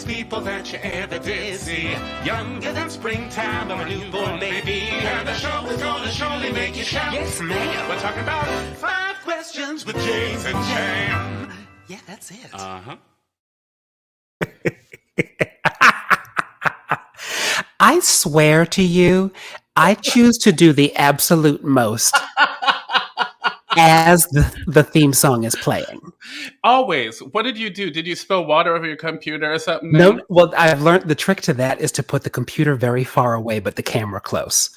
people that you ever did see. Younger than springtime or a newborn baby. And the show is gonna surely make you shout. Yes, ma'am. We're talking about 5 questions with James and Jam. Yeah, that's it. Uh-huh. I swear to you, I choose to do the absolute most as the theme song is playing. Always. What did you do? Did you spill water over your computer or something? No. Well, I've learned the trick to that is to put the computer very far away, but the camera close.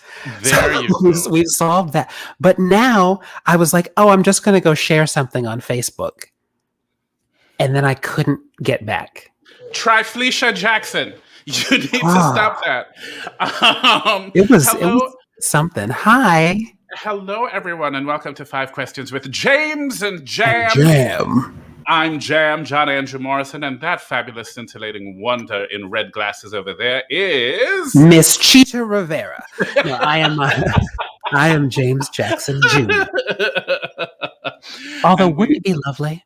We solved that. But now I was like, oh, I'm just going to go share something on Facebook. And then I couldn't get back. Try Felicia Jackson. You need to stop that. It was something. Hi. Hello, everyone, and welcome to 5 Questions with James and Jam. I'm Jam, John Andrew Morrison, and that fabulous scintillating wonder in red glasses over there is... Miss Cheetah Rivera. No, I am James Jackson Jr. Although, wouldn't it be lovely?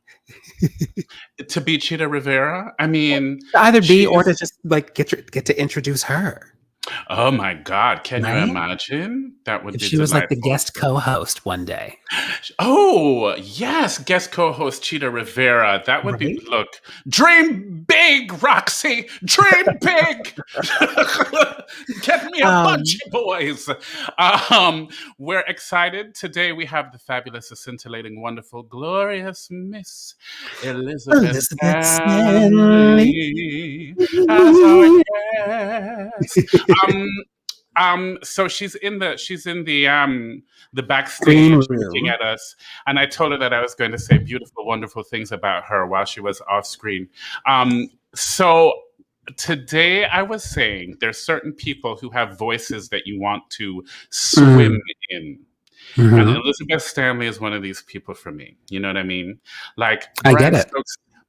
To be Cheetah Rivera? I mean... Either be or to just like get to introduce her. Oh my God! Can you imagine? That would be she was like the guest co-host one day. Oh yes, guest co-host Cheetah Rivera. That would be dream big, Roxy. Dream big. Get me a bunch of boys. We're excited today. We have the fabulous, scintillating, wonderful, glorious Miss Elizabeth Stanley as our guest. So she's in the backstage looking at us, and I told her that I was going to say beautiful, wonderful things about her while she was off screen. So today I was saying there's certain people who have voices that you want to swim in. Mm-hmm. And Elizabeth Stanley is one of these people for me. You know what I mean? Like I get it.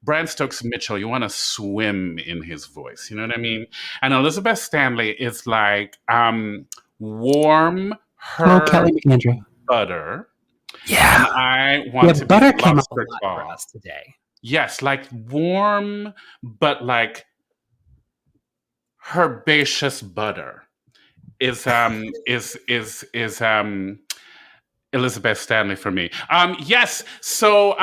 Bram Stokes Mitchell, you want to swim in his voice. You know what I mean? And Elizabeth Stanley is like warm Kelly McAndrew butter. Yeah. And I want to butter be came up a lot for us today. Yes, like warm, but like herbaceous butter is Elizabeth Stanley for me. Yes. So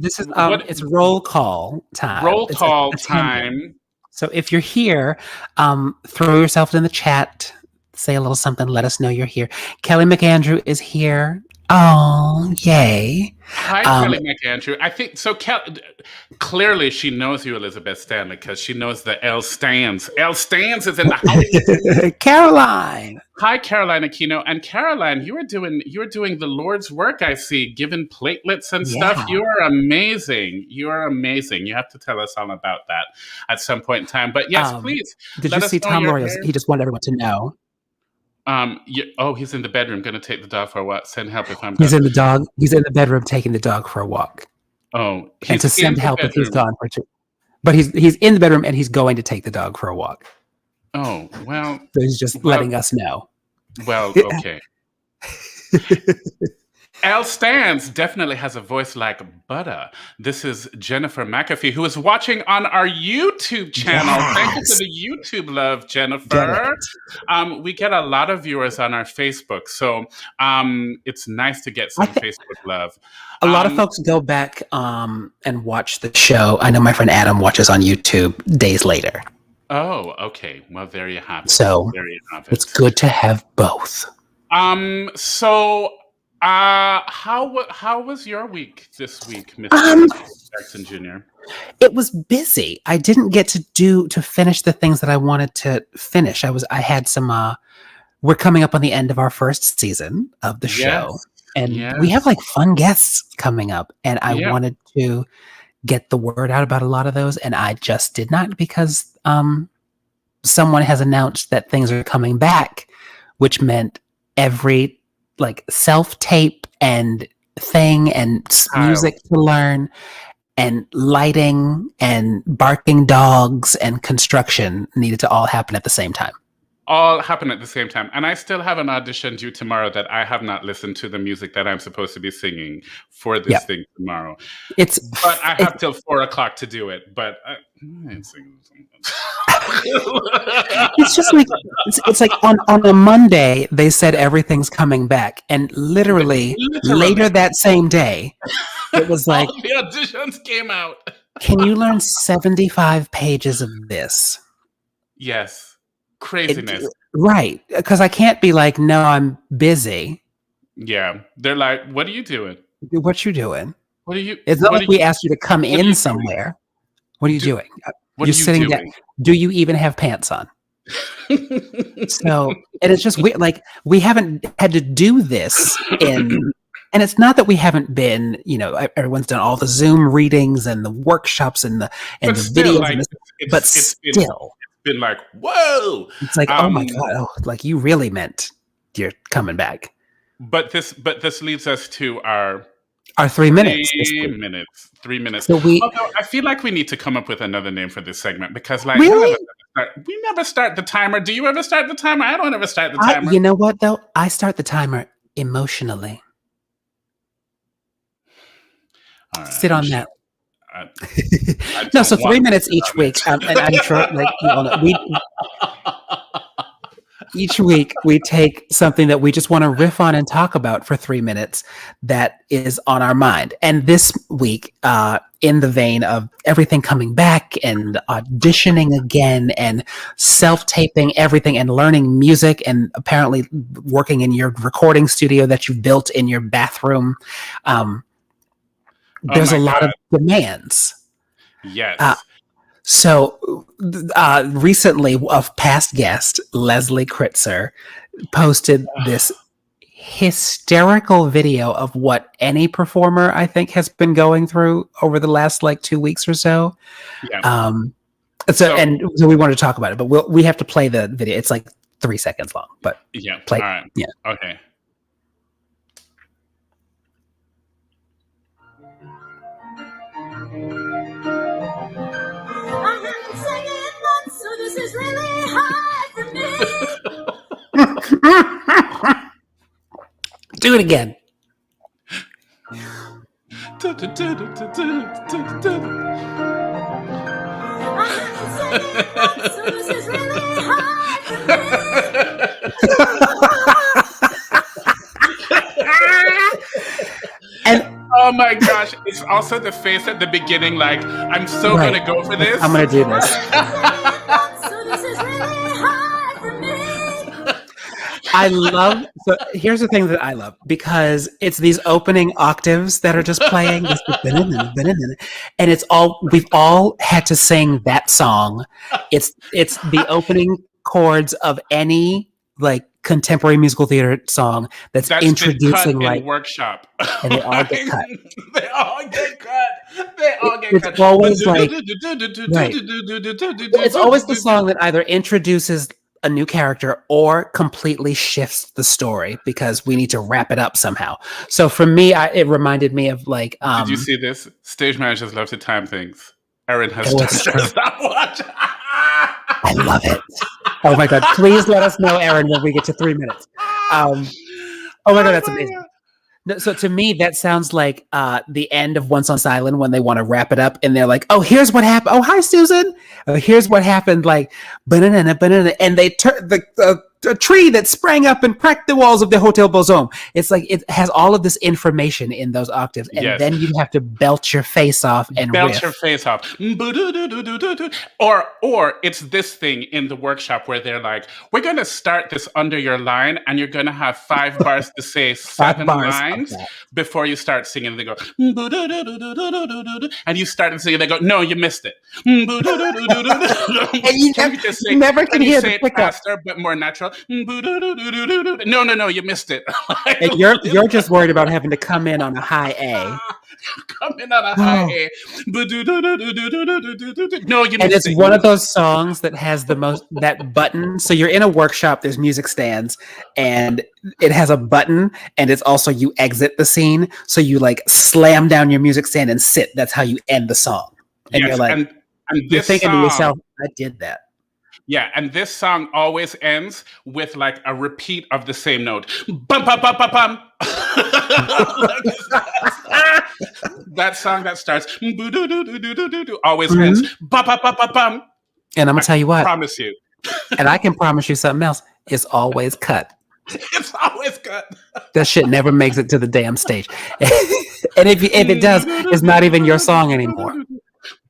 this is it's roll call time. Roll call time. So if you're here, throw yourself in the chat, say a little something, let us know you're here. Kelly McAndrew is here. Oh, yay. Hi, Kelly McAndrew. I think so. Clearly, she knows you, Elizabeth Stanley, because she knows the L stands. L stands is in the house. Caroline. Hi, Caroline Aquino. And Caroline, you are doing the Lord's work. I see, given platelets and stuff. You are amazing. You are amazing. You have to tell us all about that at some point in time. But yes, please. Did you see Tom Royals? He just wanted everyone to know. He's in the bedroom, going to take the dog for a walk. Send help if I'm. He's in the bedroom taking the dog for a walk. Oh, and to send help if he's gone for 2. But he's in the bedroom and he's going to take the dog for a walk. Oh well, so he's just letting us know. Well, okay. L Stans definitely has a voice like butter. This is Jennifer McAfee, who is watching on our YouTube channel. Yes. Thank you for the YouTube love, Jennifer. We get a lot of viewers on our Facebook, so it's nice to get some Facebook love. A lot of folks go back and watch the show. I know my friend Adam watches on YouTube days later. Oh, okay. Well, there you have it. So it's good to have both. How was your week this week, Mr. Jackson Jr.? It was busy. I didn't get to finish the things that I wanted to finish. I had some. We're coming up on the end of our first season of the show, and we have like fun guests coming up, and I wanted to get the word out about a lot of those, and I just did not because someone has announced that things are coming back, which meant every like self-tape and thing and music to learn and lighting and barking dogs and construction needed to all happen at the same time. all happen at the same time. And I still have an audition due tomorrow that I have not listened to the music that I'm supposed to be singing for this thing tomorrow. But I have till 4:00 to do it. But I ain't singing. It's just like it's like on a Monday they said everything's coming back, and literally later that same day it was like all the auditions came out. Can you learn 75 pages of this? Yes. Craziness. Right. Because I can't be like, no, I'm busy. Yeah. They're like, what are you doing? What you doing? What are you? It's not like we asked you to come in somewhere. What are you doing? What are you sitting doing? down. Do you even have pants on? So, and it's just like we haven't had to do this in. And it's not that we haven't been, everyone's done all the Zoom readings and the workshops and the videos, like, it's been like, whoa! It's like, oh my god, like you really meant you're coming back. But this leads us to our 3 minutes. 3 minutes. So although I feel like we need to come up with another name for this segment because, like, really? we never start the timer. Do you ever start the timer? I don't ever start the timer. You know what though? I start the timer emotionally. Right, sit on that. No, so 3 minutes each week, and I'm sure, like each week we take something that we just want to riff on and talk about for 3 minutes that is on our mind. And this week, in the vein of everything coming back and auditioning again and self-taping everything and learning music and apparently working in your recording studio that you built in your bathroom. There's a lot of demands. Yes. So recently, a past guest, Leslie Kritzer, posted this hysterical video of what any performer, I think, has been going through over the last 2 weeks or so. Yeah. So we wanted to talk about it, but we have to play the video. It's 3 seconds long, but yeah. Play. All right. Yeah. Okay. This is really hard for me. Do it again. This is really hard for me. And oh my gosh, it's also the face at the beginning, like, I'm so gonna go for this. I'm gonna do this. So here's the thing that I love, because it's these opening octaves that are just playing, and we've all had to sing that song. It's the opening chords of any contemporary musical theater song that's introducing been cut in workship, and they all get cut. They all get cut. It's always right. It's always the song that either introduces a new character or completely shifts the story because we need to wrap it up somehow. So for me, it reminded me of Did you see this? Stage managers love to time things. Erin has done stopwatch. I love it. Oh my god! Please let us know, Erin, when we get to 3 minutes. Oh my god, that's amazing. No, so to me, that sounds like the end of Once on Island when they want to wrap it up, and they're like, "Oh, here's what happened. Oh, hi, Susan. Here's what happened." Banana, and they turn a tree that sprang up and cracked the walls of the Hotel Bozome. It's it has all of this information in those octaves, and then you have to belt your face off and riff. Your face off. Or it's this thing in the workshop where they're like, "We're going to start this under your line, and you're going to have 5 bars to say 7 lines before you start singing." They go, and you start singing. They go, "No, you missed it." And you never can hear the pickup faster, but more natural. No, you missed it. And you're just worried about having to come in on a high A. Come in on a high A. No, you missed it. And it's one of those songs that has that button. So you're in a workshop, there's music stands, and it has a button, and it's also you exit the scene. So you slam down your music stand and sit. That's how you end the song. And you're like, and you're thinking to yourself, I did that. Yeah, and this song always ends with like a repeat of the same note. Bum bum bum bum bum. That song that starts always ends bum bum bum bum bum. And I'm gonna tell you what, Promise you, and I can promise you something else. It's always cut. it's always good. That shit never makes it to the damn stage. And if it does, it's not even your song anymore.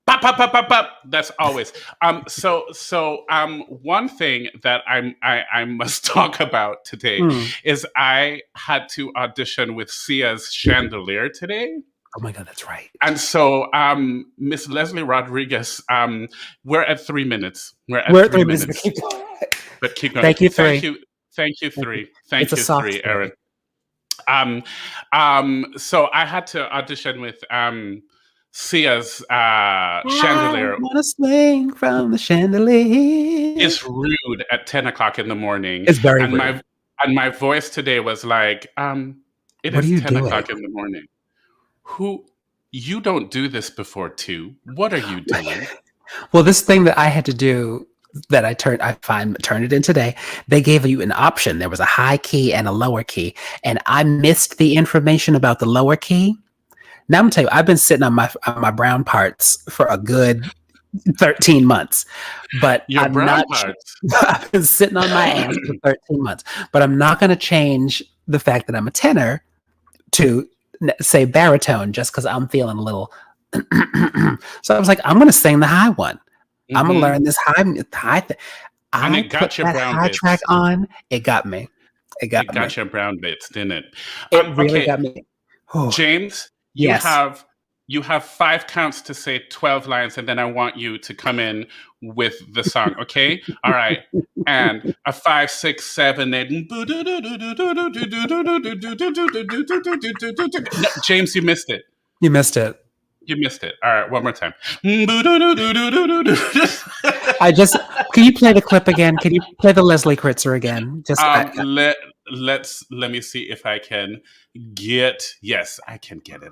Bop, bop, bop, bop, bop. That's always. One thing that I must talk about today is I had to audition with Sia's Chandelier today. Oh my God, that's right. And so, Miss Leslie Rodriguez, we're at 3 minutes. We're at 3 minutes. But keep going. Thank you, 3. Thank you, 3. Thank It's you, a 3, soft Erin. So I had to audition with Sia's Chandelier. I wanna swing from the chandelier. It's rude at 10 o'clock in the morning. It's very rude. My voice today was like, it What is are you 10 doing? o'clock in the morning. You don't do this before 2. What are you doing? Well, this thing that I had to do that I turned it in today, they gave you an option. There was a high key and a lower key, and I missed the information about the lower key. Now I'm gonna tell you, I've been sitting on my brown parts for a good 13 months, but Your brown parts. I've been sitting on my ass for 13 months, but I'm not going to change the fact that I'm a tenor to say baritone just because I'm feeling a little. So I was like, I'm going to sing the high one. I'm going to learn this high thing. And it got your brown high bits. track on. It got me. It got your brown bits, didn't it? It really got me. Oh. James, Yes. you have 5 counts to say 12 lines, and then I want you to come in with the song, okay? All right. And a 5, 6, 7, 8. No, James, you missed it. You missed it. You missed it. All right, one more time. Can you play the clip again? Can you play the Leslie Kritzer again? Just let me see if I can yes, I can get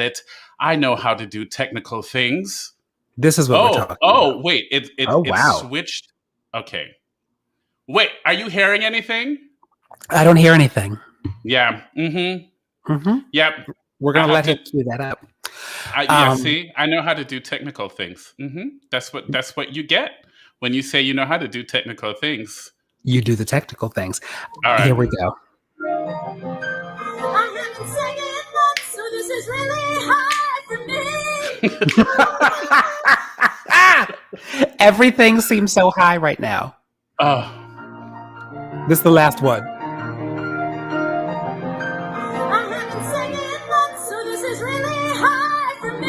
it. I know how to do technical things. This is what we're talking about. Wait, it wow. switched. Okay. Wait, are you hearing anything? I don't hear anything. Yeah. Yep. We're gonna let him cue that up. See, I know how to do technical things. That's what you get when you say you know how to do technical things. You do the technical things. All right. Here we go. I haven't sang it once, so this is really hard for me. Everything seems so high right now. Oh. This is the last one. I haven't sang it once, so this is really hard for me.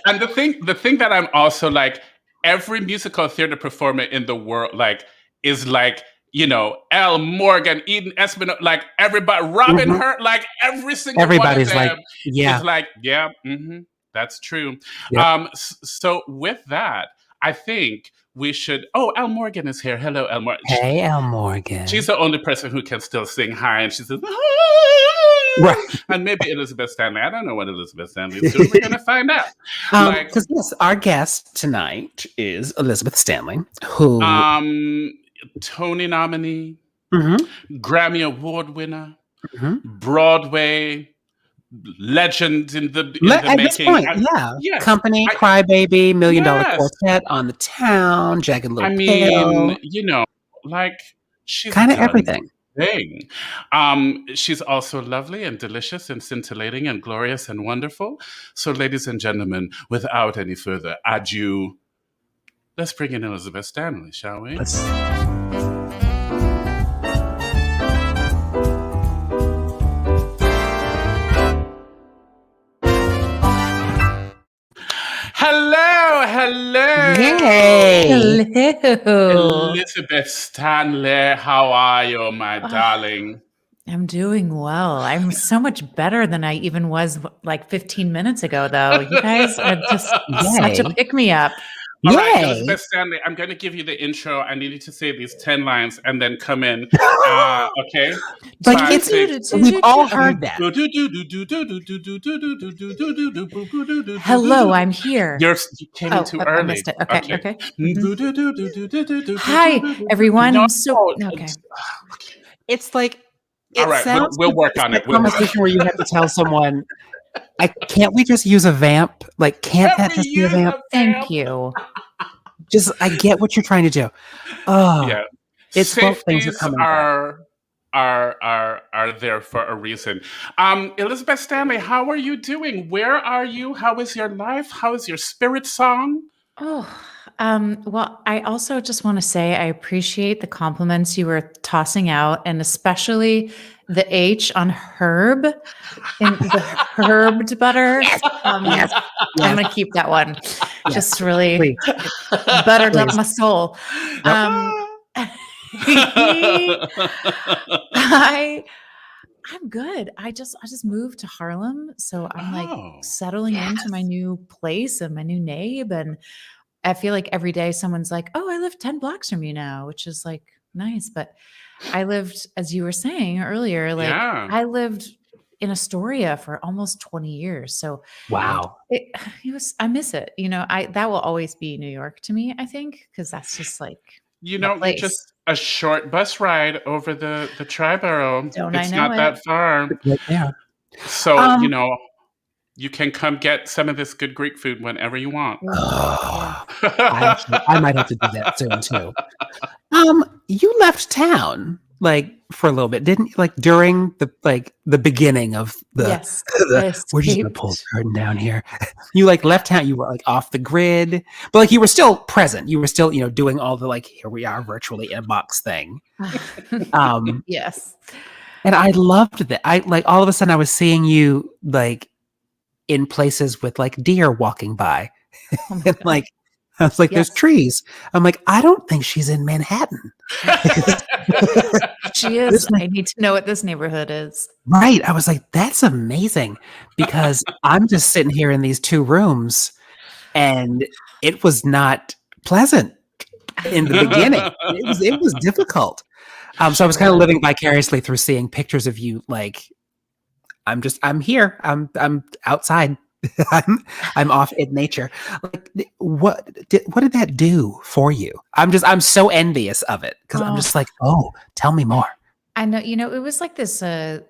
And the thing that I'm also like, every musical theater performer in the world is like, Elle Morgan, Eden Espinosa, like everybody, Robin Hurt, like every single Everybody's one of them is like, that's true. Yep. So with that, I think we should. Oh, Elle Morgan is here. Hello, Elle Morgan. Hey, Elle Morgan. She's the only person who can still sing high, and she says, right. And maybe Elizabeth Stanley. I don't know what Elizabeth Stanley is doing. We're going to find out. Because yes, our guest tonight is Elizabeth Stanley, who Tony nominee, Grammy Award winner, Broadway legend in the at making. this point, Yes. Company, Crybaby, $1 Million Quartet, On the Town, Jagged Little Pill. She's kind of everything. Thing. She's also lovely and delicious and scintillating and glorious and wonderful. So, ladies and gentlemen, without any further ado, let's bring in Elizabeth Stanley, shall we? Hello. Yay. Hello. Elizabeth Stanley, how are you, my darling? I'm doing well. I'm so much better than I even was like 15 minutes ago, though. You guys are just such a pick-me-up. All right, Yay! Elizabeth Stanley, I'm going to give you the intro. I need you to say these 10 lines and then come in. Okay? Like, Five, it's, six. we've all heard that. Hello, I'm here. You came in too I early. missed it. Okay. Hi, Hi, everyone. No, Okay. It's like, all it right, sounds we'll work it's on that it. We'll work. conversation where you have to tell someone, can't we just use a vamp? Like, can't that just be a vamp? Thank you. Just, I get what you're trying to do. Oh, Yeah. it's what things are Safeties coming back. are there for a reason. Elizabeth Stanley, how are you doing? Where are you? How is your life? How is your spirit song? Oh, well, I also just want to say I appreciate the compliments you were tossing out, and especially the H on herb in the herbed butter. Yes. I'm going to keep that one. Yes. Just really Please. buttered up Please. my soul. I'm good. I just moved to Harlem, so I'm like settling into my new place and my new neighbor, and I feel like every day someone's like, "Oh, I live 10 blocks from you now," which is like nice. But I lived, as you were saying earlier, like I lived in Astoria for almost 20 years. So Wow. I miss it. That will always be New York to me, I think, because that's just like you're just a short bus ride over the Tri-Borough. It's not that far. Right there. So, you can come get some of this good Greek food whenever you want. I might have to do that soon too. You left town for a little bit, didn't you? Like during the beginning of the. Yes. We're just gonna pull the curtain down here. You left town. You were off the grid, but you were still present. You were still doing all the here we are virtually in a box thing. Yes. And I loved that. I all of a sudden I was seeing you in places with deer walking by. And I was like, Yes. there's trees. I'm like, I don't think she's in Manhattan. She is. I need to know what this neighborhood is. Right. I was like, that's amazing because I'm just sitting here in these two rooms and it was not pleasant in the beginning. It was difficult. So I was kind of living vicariously through seeing pictures of you I'm here. I'm outside. I'm off in nature. What did that do for you? I'm so envious of it because I'm just tell me more. I know, it was like this. I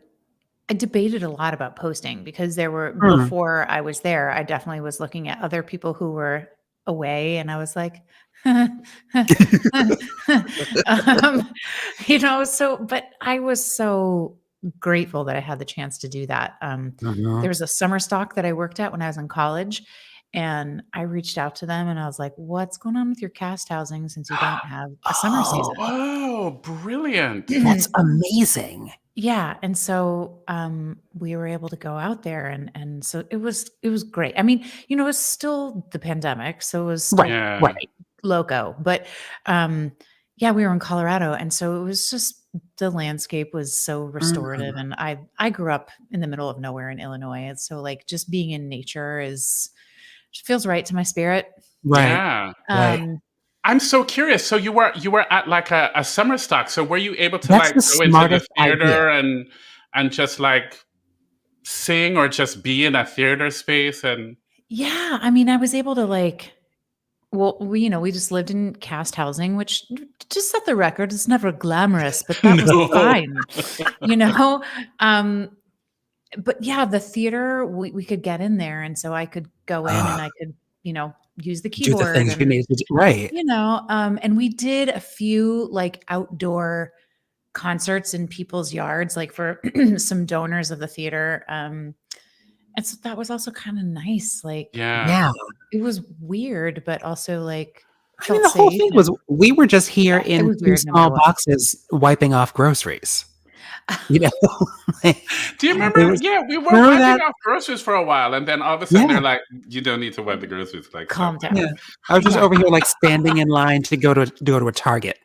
debated a lot about posting because before I was there, I definitely was looking at other people who were away, and I was like, but I was so grateful that I had the chance to do that. There was a summer stock that I worked at when I was in college, and I reached out to them and I was like, "What's going on with your cast housing since you don't have a summer season?" Oh, brilliant! That's amazing. Yeah, and so we were able to go out there, and so it was great. I mean, it was still the pandemic, so it was still right. Loco, but we were in Colorado, and so it was just the landscape was so restorative, and I grew up in the middle of nowhere in Illinois, and so just being in nature feels right to my spirit. Right. Yeah. Right. I'm so curious. So you were at a summer stock. So were you able to That's go into the theater and just sing or just be in a theater space? And yeah, I mean, I was able to we just lived in cast housing, which, just set the record, it's never glamorous, but that was fine, but yeah, the theater, we could get in there, and so I could go in and I could, use the keyboard, do the things you need to do. Right. And we did a few outdoor concerts in people's yards, for some donors of the theater. And so that was also kind of nice. Yeah. It was weird, but also the whole thing was we were just here in two small boxes wiping off groceries. Do you remember? We were wiping off groceries for a while, and then all of a sudden they're like, "You don't need to wipe the groceries." Calm down. Yeah. I was just over here standing in line to go to a Target.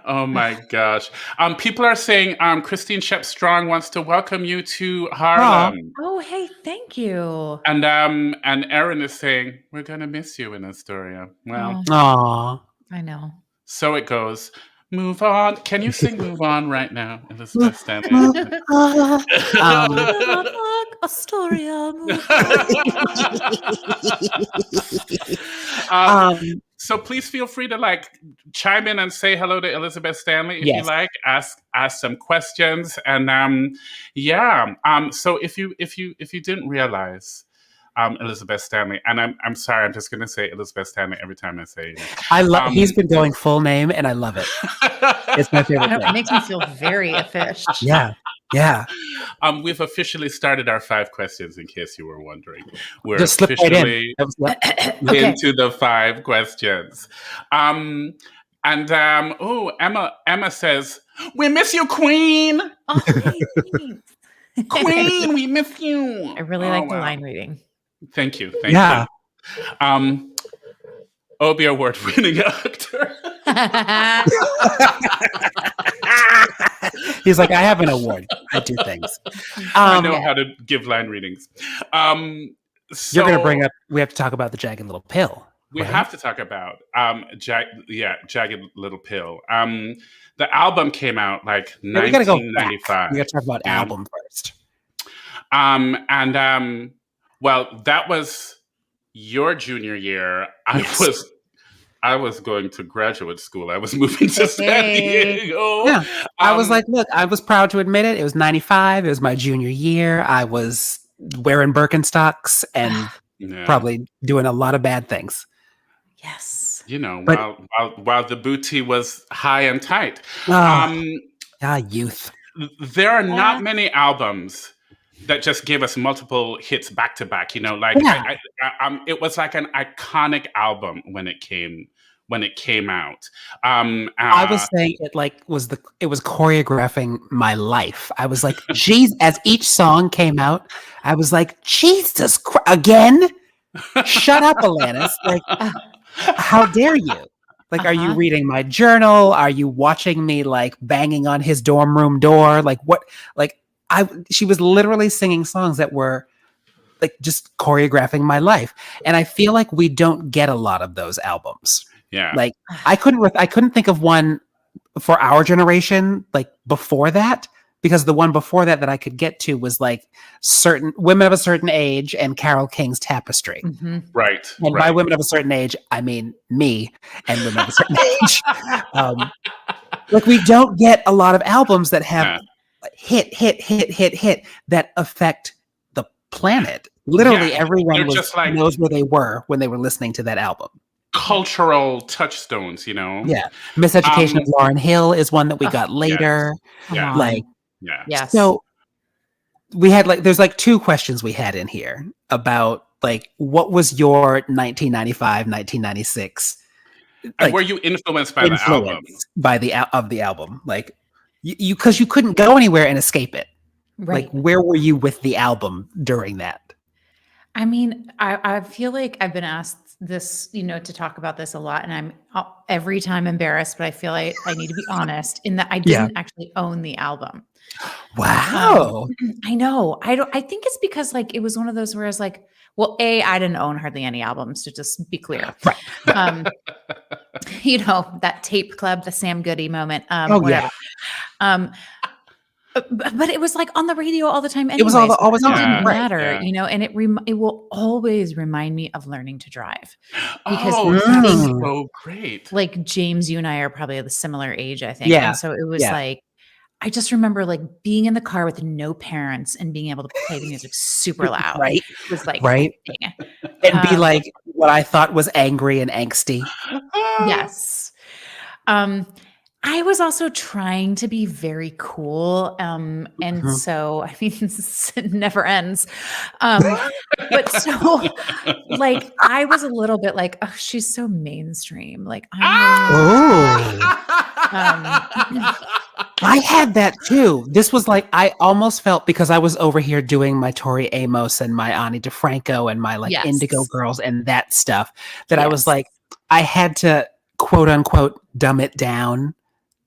Oh my gosh. People are saying Christine Shep Strong wants to welcome you to Harlem. Oh, hey, thank you. And Erin is saying, we're gonna miss you in Astoria. Well, Aw. I know. so it goes. Move on. Can you sing Move On right now, Elizabeth Stanley? Astoria. So please feel free to like chime in and say hello to Elizabeth Stanley if Yes. you like. Ask some questions, and so if you didn't realize, Elizabeth Stanley, and I'm sorry, I'm just going to say Elizabeth Stanley every time I say it. I love. He's been going full name, and I love it. It's my favorite It thing. makes me feel very official. Yeah. We've officially started our 5 questions. In case you were wondering, we're Just slip right officially in. into the 5 questions. Emma says, "We miss you, Queen. Oh, hey, thanks. Queen, we miss you." I really like the line reading. Thank you. Thank you. Obie Award-winning actor. He's like, I have an award. I do things. I know how to give line readings. You're going to bring up. We have to talk about the Jagged Little Pill. We have to talk about Jagged Little Pill. The album came out like 1995. We got to talk about album first. Well, that was your junior year. I was going to graduate school. I was moving to San Diego. Yeah. I was like, look, I was proud to admit it. It was 95. It was my junior year. I was wearing Birkenstocks and probably doing a lot of bad things. Yes. You know, while the booty was high and tight. Youth. There are not many albums that just gave us multiple hits back to back. You know, like it was like an iconic album when it came out. I was saying it was choreographing my life. I was like, geez, as each song came out, I was like, Jesus Christ, again? Shut up, Alanis. Like, how dare you? Like, are you reading my journal? Are you watching me like banging on his dorm room door? Like what? Like she was literally singing songs that were like just choreographing my life. And I feel like we don't get a lot of those albums. Yeah. Like I couldn't think of one for our generation, like before that, because the one before that I could get to was like certain Women of a Certain Age and Carole King's Tapestry. Mm-hmm. Right. And by Women of a Certain Age, I mean me and Women of a Certain Age. Like we don't get a lot of albums that have hit that affect the planet. Literally everyone knows where they were when they were listening to that album. Cultural touchstones, you know? Yeah. Miseducation of Lauryn Hill is one that we got later. Yes. So we had there's 2 questions we had in here about what was your 1995, 1996? And were you influenced by the album? By the album. Like because you couldn't go anywhere and escape it. Right. Like where were you with the album during that? I mean, I feel like I've been asked this, to talk about this a lot, and I'm every time embarrassed, but I feel like I need to be honest in that I didn't actually own the album. Wow. I know. I think it's because it was one of those where I was like, well, I didn't own hardly any albums, to just be clear. Right. That Tape Club, the Sam Goody moment, whatever. Yeah. But it was on the radio all the time anyway. It was always on. It didn't matter, Yeah. and it will always remind me of learning to drive. Because that's so great. James, you and I are probably of the similar age, I think. Yeah. And so it was I just remember being in the car with no parents and being able to play the music super loud. Right. It was right. And be what I thought was angry and angsty. Yes. I was also trying to be very cool. And so, I mean, it never ends. But so I was a little bit oh, she's so mainstream. I had that too. This was I almost felt, because I was over here doing my Tori Amos and my Ani DeFranco and my Indigo Girls and that stuff, that I was I had to quote unquote dumb it down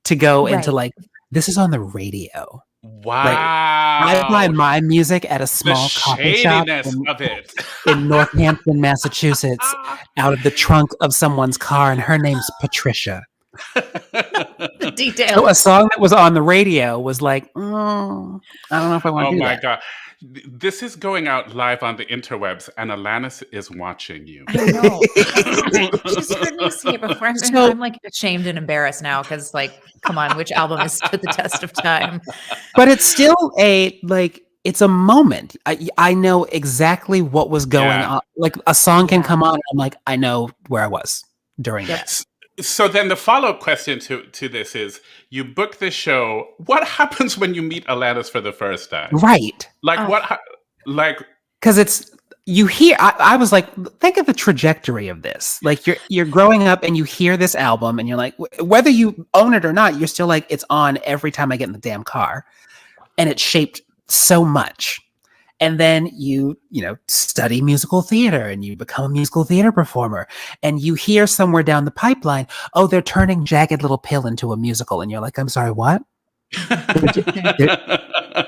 to go into Right. like, this is on the radio. Wow. Like, I buy my music at a the small coffee shop shadiness of it. in Northampton, Massachusetts, out of the trunk of someone's car, and her name's Patricia. The details. So a song that was on the radio was like, I don't know if I want to do that. Oh my God. This is going out live on the interwebs, and Alanis is watching you. I know. She's heard me sing it before. I'm like ashamed and embarrassed now because, like, come on, which album has stood the test of time? But it's still it's a moment. I know exactly what was going on. Like a song can come on, and I'm like, I know where I was during that. So then the follow-up question to this is, you book this show. What happens when you meet Alanis for the first time? Right. Because it's, you hear, I was like, think of the trajectory of this. Like you're growing up and you hear this album and you're like, whether you own it or not, you're still like, it's on every time I get in the damn car. And it shaped so much. And then you study musical theater and you become a musical theater performer, and you hear somewhere down the pipeline, oh, they're turning Jagged Little Pill into a musical. And you're like, I'm sorry, what?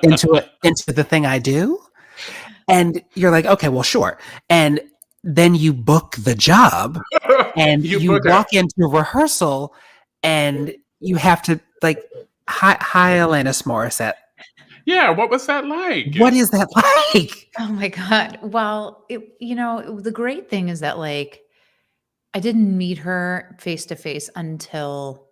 into the thing I do? And you're like, okay, well, sure. And then you book the job and you walk into rehearsal and you have to like, hi, Alanis Morissette. Yeah, what was that like? What is that like? Oh my God. Well, the great thing is that like I didn't meet her face to face until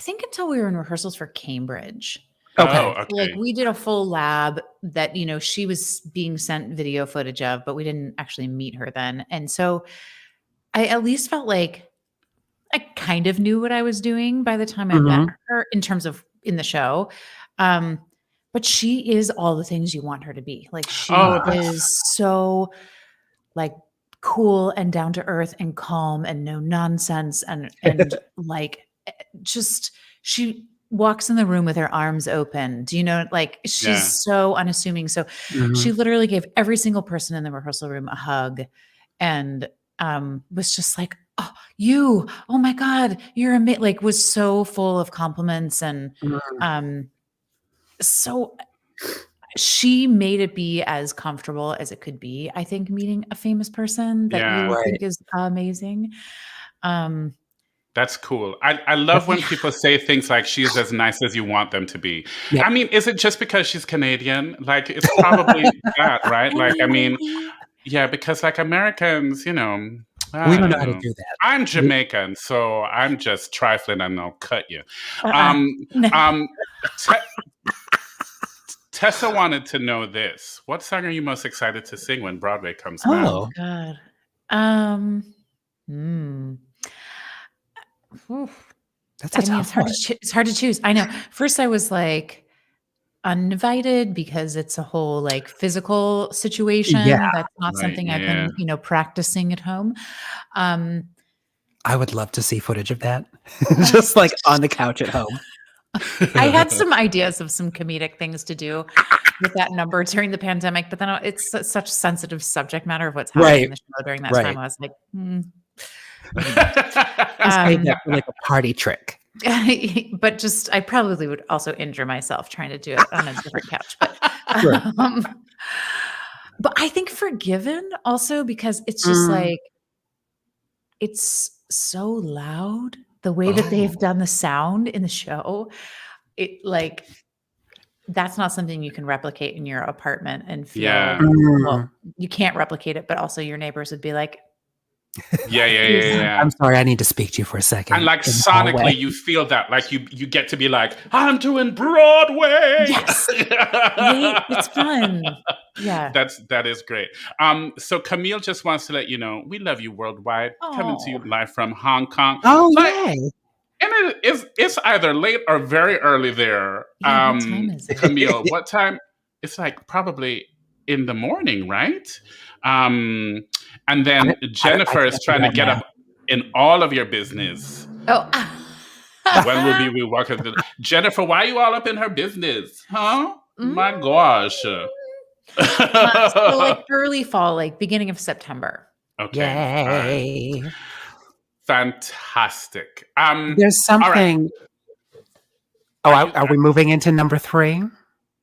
we were in rehearsals for Cambridge. Okay. Oh, okay. Like we did a full lab that, she was being sent video footage of, but we didn't actually meet her then. And so I at least felt like I kind of knew what I was doing by the time I met her in terms of in the show. But she is all the things you want her to be. Like she is so like cool and down to earth and calm and no nonsense and like just she walks in the room with her arms open. Do you know, like she's so unassuming. So she literally gave every single person in the rehearsal room a hug and was just like, oh my God, you're amazing. Like was so full of compliments and so she made it be as comfortable as it could be. I think meeting a famous person that you think is amazing. That's cool. I love when people say things like she's as nice as you want them to be. Yep. I mean, is it just because she's Canadian? Like it's probably that, right? Like, I mean, yeah, because like Americans, we don't know how to do that. I'm Jamaican, so I'm just trifling and I'll cut you. Tessa wanted to know this. What song are you most excited to sing when Broadway comes back? Oh God. It's hard to choose. I know. First I was like uninvited because it's a whole like physical situation. Yeah. That's not something I've been, practicing at home. I would love to see footage of that. Just like on the couch at home. I had some ideas of some comedic things to do with that number during the pandemic, but then it's such sensitive subject matter of what's happening in the show during that time. I was like, I made that for like a party trick. But I probably would also injure myself trying to do it on a different couch. But, but I think Forgiven also because it's just like, it's so loud. The way that they've done the sound in the show, it like that's not something you can replicate in your apartment and feel. Well, you can't replicate it, but also your neighbors would be like, yeah. I'm sorry, I need to speak to you for a second. And like sonically, you feel that, like you get to be like, I'm doing Broadway. Yes, it's fun. Yeah, that is great. So Camille just wants to let you know we love you worldwide. Coming to you live from Hong Kong. Oh, yay! And it's either late or very early there. Yeah, what time is it? Camille, what time? It's like probably in the morning, right? And then Jennifer is trying to get up in all of your business. Oh. When will we walk into Jennifer, why are you all up in her business? Huh? My gosh. So like early fall, like beginning of September. Okay. Yay. Fantastic. There's something Oh, are we moving into number 3?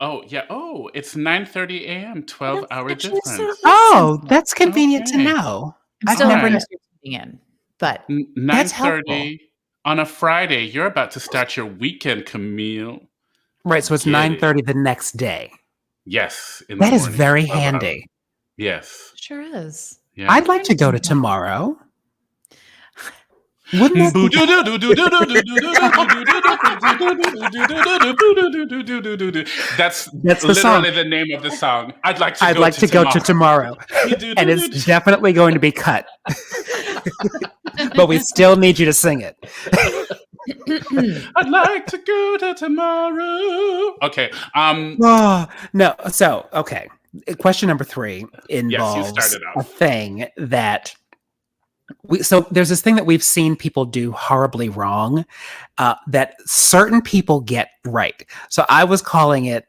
Oh, yeah. Oh, it's 9:30 a.m., 12-hour difference. Oh, that's convenient to Okay. know. I'm I've still never. impressed you're tuning in, but That's helpful. 9:30 on a Friday. You're about to start your weekend, Camille. Right, so it's Get it. 9:30 the next day. Yes, in the That is morning. very 12 hours. handy. Yes. sure is. Yeah. I'd like to go to tomorrow. Wouldn't that That's That's the song. literally the name of the song. I'd like to go to tomorrow. And it's definitely going to be cut. But we still need you to sing it. I'd like to go to tomorrow. Okay. Oh, no. So, okay. Question number 3 involves started a off. thing that so there's this thing that we've seen people do horribly wrong that certain people get right. So I was calling it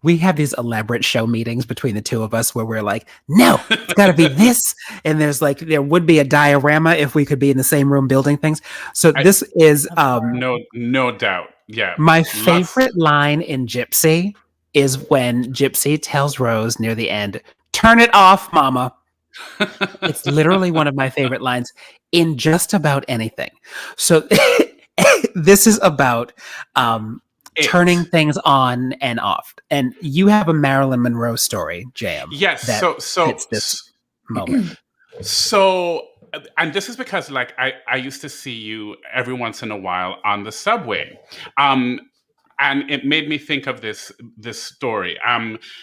we have these elaborate show meetings between the two of us where we're like, no, it's got to be this. And there would be a diorama if we could be in the same room building things. So this is no doubt. Yeah. My favorite line in Gypsy is when Gypsy tells Rose near the end, "Turn it off, mama." It's literally one of my favorite lines in just about anything. So this is about turning things on and off. And you have a Marilyn Monroe story, Jam. Yes. That fits this moment. So, and this is because like I used to see you every once in a while on the subway. And it made me think of this story.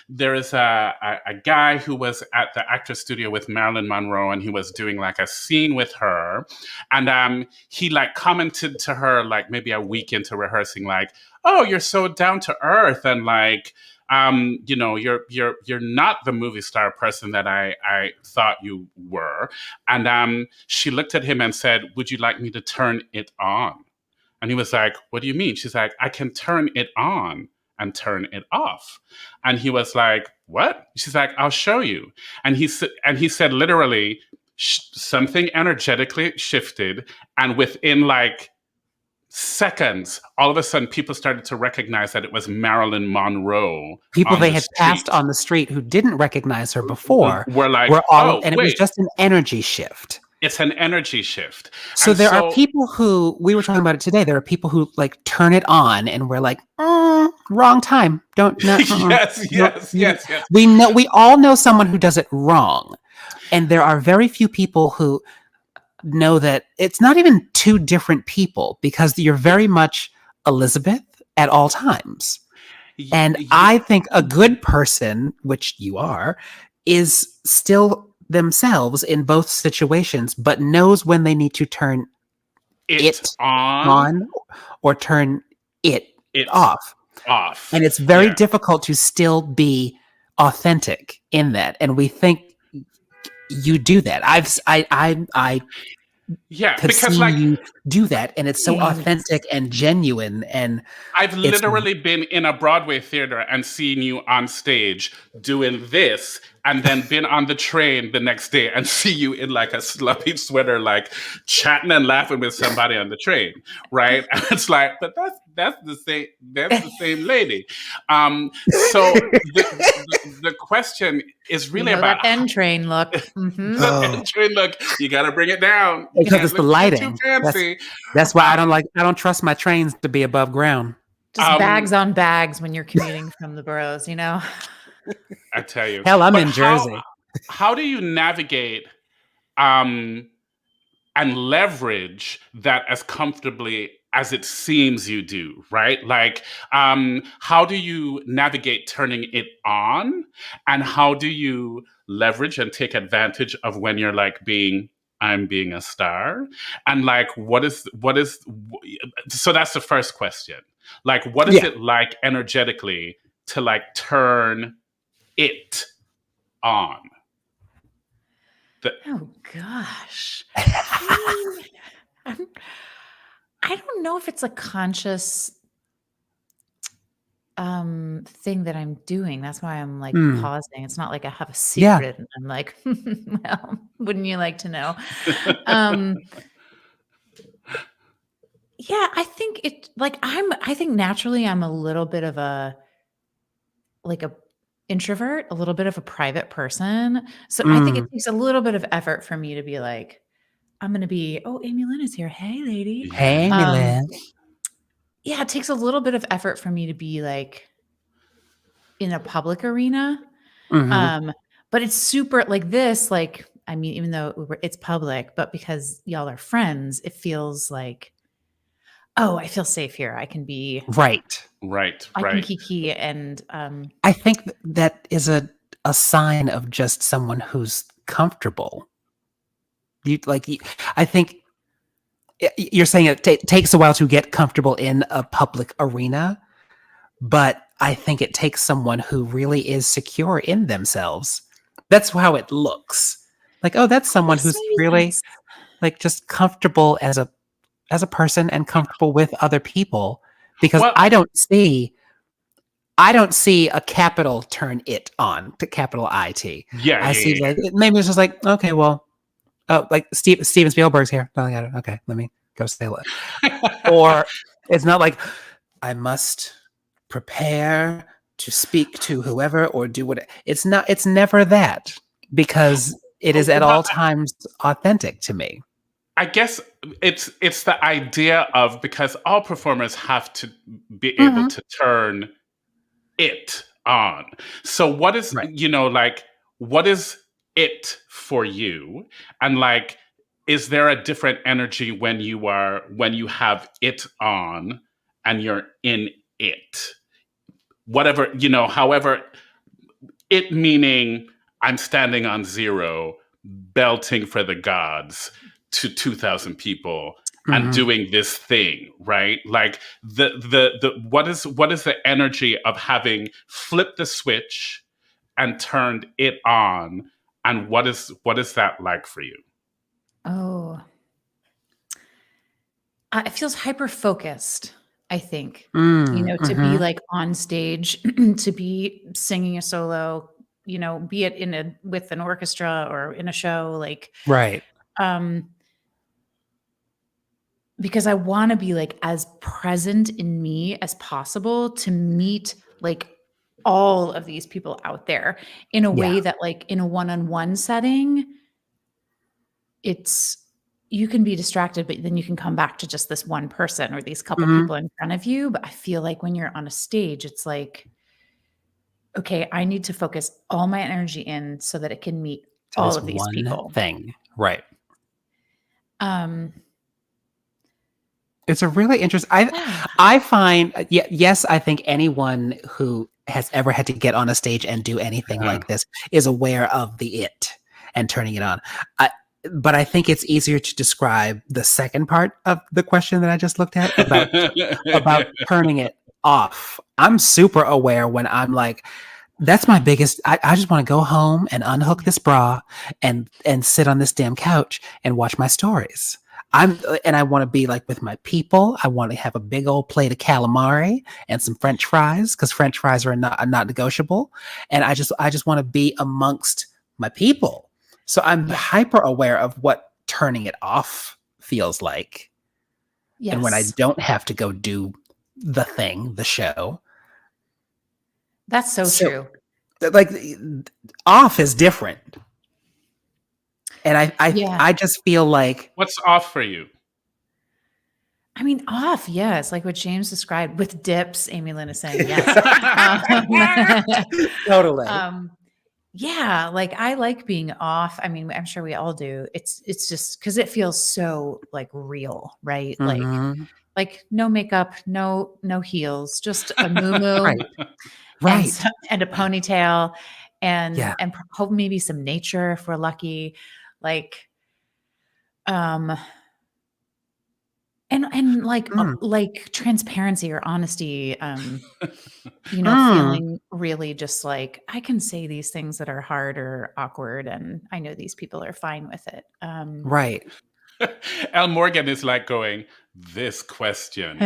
There is a guy who was at the Actors Studio with Marilyn Monroe, and he was doing like a scene with her, and he like commented to her like maybe a week into rehearsing, like, "Oh, you're so down to earth, and like, you know, you're not the movie star person that I thought you were." And she looked at him and said, "Would you like me to turn it on?" And he was like, "What do you mean?" She's like, "I can turn it on and turn it off." And he was like, "What?" She's like, "I'll show you." And he said literally something energetically shifted. And within like seconds, all of a sudden people started to recognize that it was Marilyn Monroe. People they had passed on the street who didn't recognize her before were like, and it was just an energy shift. It's an energy shift. So there are people who, we were talking about it today, there are people who like turn it on and we're like, wrong time. Yes. We all know someone who does it wrong. And there are very few people who know that it's not even two different people because you're very much Elizabeth at all times. And I think a good person, which you are, is still themselves in both situations, but knows when they need to turn it on or turn it off. And it's very difficult to still be authentic in that. And we think you do that. I because like you do that, and it's so authentic and genuine. And I've literally been in a Broadway theater and seen you on stage doing this, and then been on the train the next day and see you in like a sloppy sweater, like chatting and laughing with somebody on the train, right? And it's like, but that's the same lady. So the question is really about that end train look. Mm-hmm. The end train look. You got to bring it down because it's the lighting. That's why I don't trust my trains to be above ground. Just bags on bags when you're commuting from the boroughs, you know. I tell you. Hell, I'm in Jersey. How do you navigate and leverage that as comfortably as it seems you do, right? Like, how do you navigate turning it on? And how do you leverage and take advantage of when you're like I'm being a star? And like, so that's the first question. Like, what is it like energetically to like turn it on? Oh gosh. I don't know if it's a conscious thing that I'm doing. That's why I'm like pausing. It's not like I have a secret and I'm like, well, wouldn't you like to know? Yeah, I think I think naturally I'm a little bit of a introvert, a little bit of a private person. So I think it takes a little bit of effort for me to be like, I'm gonna be, oh, Amy Lynn is here. Hey, lady. Hey, Um, Milan. yeah, it takes a little bit of effort for me to be like in a public arena. But it's super like this, like, I mean, even though it's public, but because y'all are friends, it feels like, oh, I feel safe here. I can be, Right. I can kiki and I think that is a sign of just someone who's comfortable. I think you're saying it takes a while to get comfortable in a public arena, but I think it takes someone who really is secure in themselves. That's how it looks. Like, oh, that's someone who's really like just comfortable as a person and comfortable with other people, because I don't see a capital turn it on to capital IT. Yeah. I see like maybe it's just like, okay, well, oh, like Steven Spielberg's here. Oh, I got it. Okay, let me go say it. Or it's not like I must prepare to speak to whoever or do what. It's not. It's never that, because it is at all times authentic to me. I guess it's the idea of, because all performers have to be able to turn it on. So what is, like, what is it for you? And like, is there a different energy when you have it on and you're in it? Whatever, however, it meaning I'm standing on zero, belting for the gods to 2,000 people and doing this thing, right? Like what is the energy of having flipped the switch and turned it on, and what is that like for you? Oh, it feels hyper focused, I think. To be like on stage, to be singing a solo, be it with an orchestra or in a show, like right. Because I want to be like as present in me as possible to meet like all of these people out there in a way that, like, in a one-on-one setting, you can be distracted, but then you can come back to just this one person or these couple people in front of you. But I feel like when you're on a stage, it's like, okay, I need to focus all my energy in so that it can meet all of these people. Thing. Right. It's a really interesting. I find, yes, I think anyone who has ever had to get on a stage and do anything like this is aware of the it and turning it on. But I think it's easier to describe the second part of the question that I just looked at about turning it off. I'm super aware when I'm like, that's my biggest. I just want to go home and unhook this bra and sit on this damn couch and watch my stories. I want to be like with my people. I want to have a big old plate of calamari and some French fries, because French fries are not negotiable. And I just want to be amongst my people. So I'm hyper aware of what turning it off feels like. Yes. And when I don't have to go do the thing, the show. That's so true. Like, off is different. And I just feel like... What's off for you? I mean, off, yes. Like what James described with dips, Amy Lynn is saying yes. Totally. Yeah, like I like being off. I mean, I'm sure we all do. It's just because it feels so like real, right? Like no makeup, no heels, just a muumuu, right, and a ponytail, and maybe some nature if we're lucky. Like, and like transparency or honesty, feeling really just like I can say these things that are hard or awkward, and I know these people are fine with it. Right. Al Morgan is like going, this question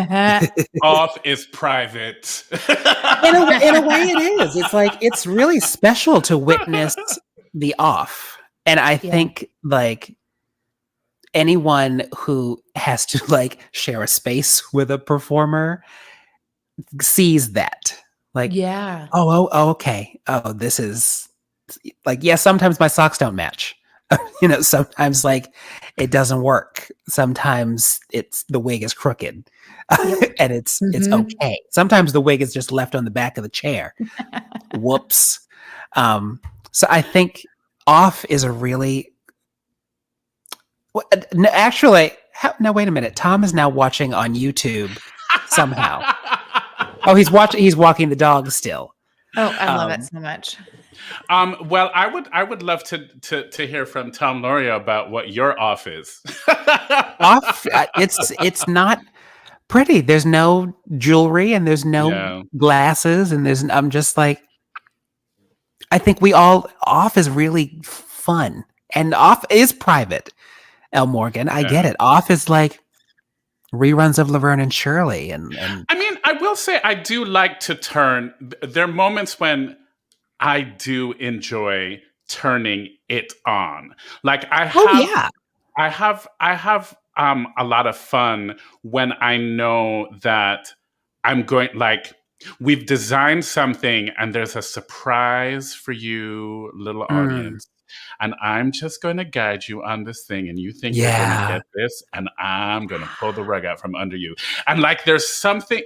off is private. In a way it is. It's like, it's really special to witness the off. And I think like anyone who has to like share a space with a performer sees that. Like, Yeah. okay. Oh, this is like, yeah, sometimes my socks don't match. Sometimes like it doesn't work. Sometimes it's the wig is crooked. Yep. And it's Mhm. okay. Sometimes the wig is just left on the back of the chair. Whoops. So I think Off is a really actually no, wait a minute. Tom is now watching on YouTube somehow. Oh, he's walking the dog still. Oh, I love it so much. Well, I would love to hear from Tom Loria about what your Off is. Off, it's not pretty. There's no jewelry and there's no glasses and I'm just like, I think Off is really fun and Off is private. El Morgan, I get it. Off is like reruns of Laverne and Shirley, and I mean, I will say I do like to turn. There are moments when I do enjoy turning it on. Like I have a lot of fun when I know that I'm going like we've designed something and there's a surprise for you, little audience. And I'm just going to guide you on this thing, and you think you're going to get this, and I'm going to pull the rug out from under you. And like, there's something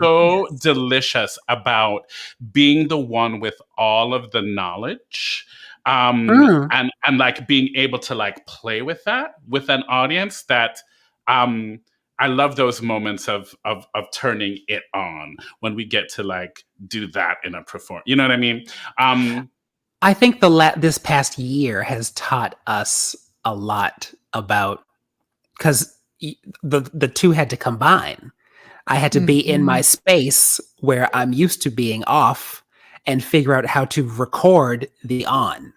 so delicious about being the one with all of the knowledge, and like being able to like play with that with an audience that. I love those moments of turning it on when we get to like do that in a performance. You know what I mean? I think this past year has taught us a lot about because the two had to combine. I had to be in my space where I'm used to being off and figure out how to record the on.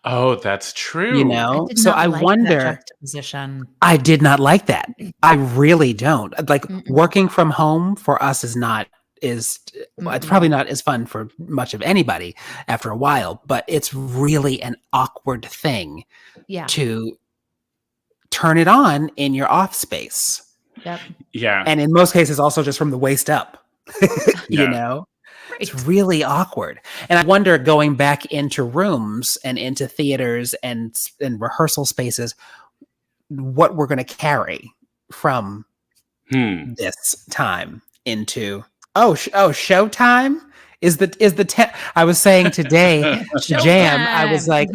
Oh, that's true. I wonder. That juxtaposition. I did not like that. I really don't. Like working from home for us it's probably not as fun for much of anybody after a while, but it's really an awkward thing to turn it on in your off space. Yep. Yeah. And in most cases, also just from the waist up, It's really awkward. And I wonder, going back into rooms and into theaters and rehearsal spaces, what we're going to carry from this time into showtime I was saying today to Jam, I was like,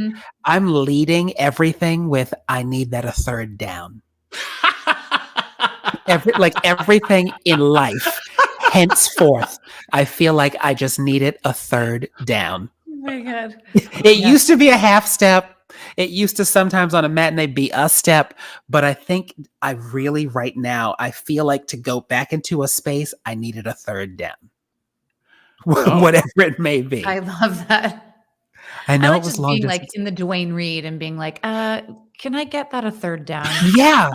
I'm leading everything with I need that a third down. Everything in life henceforth, I feel like I just need it a third down. Oh my God. It used to be a half step. It used to sometimes on a matinee be a step, but I think I really right now, I feel like to go back into a space, I needed a third down. Whatever it may be. I love that. I know I like it was just long being distance. like in the Dwayne Reed and being like, can I get that a third down? Yeah.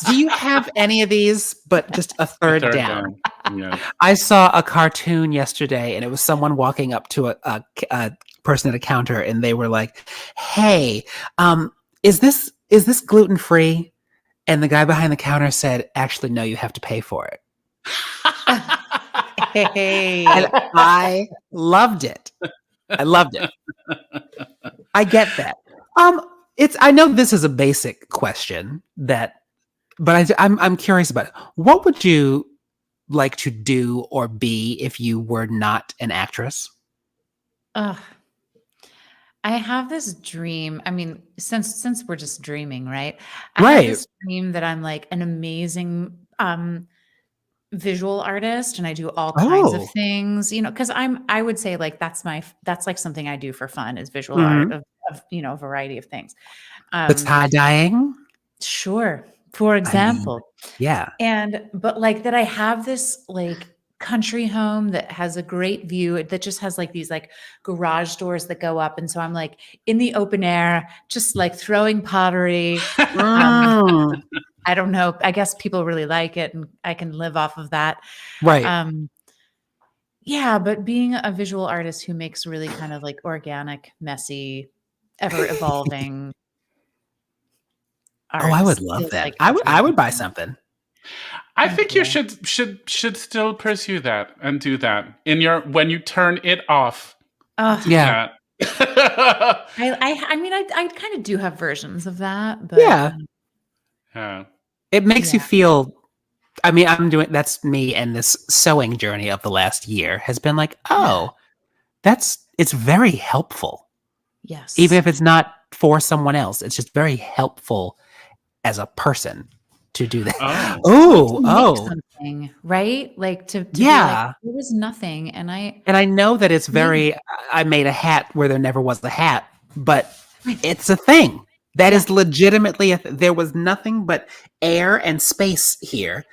Do you have any of these, but just a third down? Yeah. I saw a cartoon yesterday, and it was someone walking up to a person at a counter, and they were like, "Hey, is this gluten free?" And the guy behind the counter said, "Actually, no, you have to pay for it." Hey, and I loved it. I get that. I know this is a basic question but I'm curious about it. What would you like to do or be if you were not an actress? I have this dream. I mean, since we're just dreaming, right? I have this dream that I'm like an amazing visual artist and I do all kinds of things, because I would say like that's like something I do for fun is visual art of a variety of things. The tie-dyeing? Sure. For example. Yeah. But like that I have this like country home that has a great view that just has like these like garage doors that go up. And so I'm like in the open air, just like throwing pottery. I don't know. I guess people really like it and I can live off of that. Right. Yeah, but being a visual artist who makes really kind of like organic, messy, ever evolving art. I would love that. Like I would buy something. I think you should still pursue that and do that when you turn it off. Yeah. I mean, I kind of do have versions of that, but Yeah. Yeah. It makes you feel. I mean, that's me, and this sewing journey of the last year has been like, it's very helpful. Yes. Even if it's not for someone else, it's just very helpful as a person to do that. Make something, right? Like to be like, there was nothing, and I know that it's very. I made a hat where there never was a hat, but it's a thing that is legitimately there was nothing but air and space here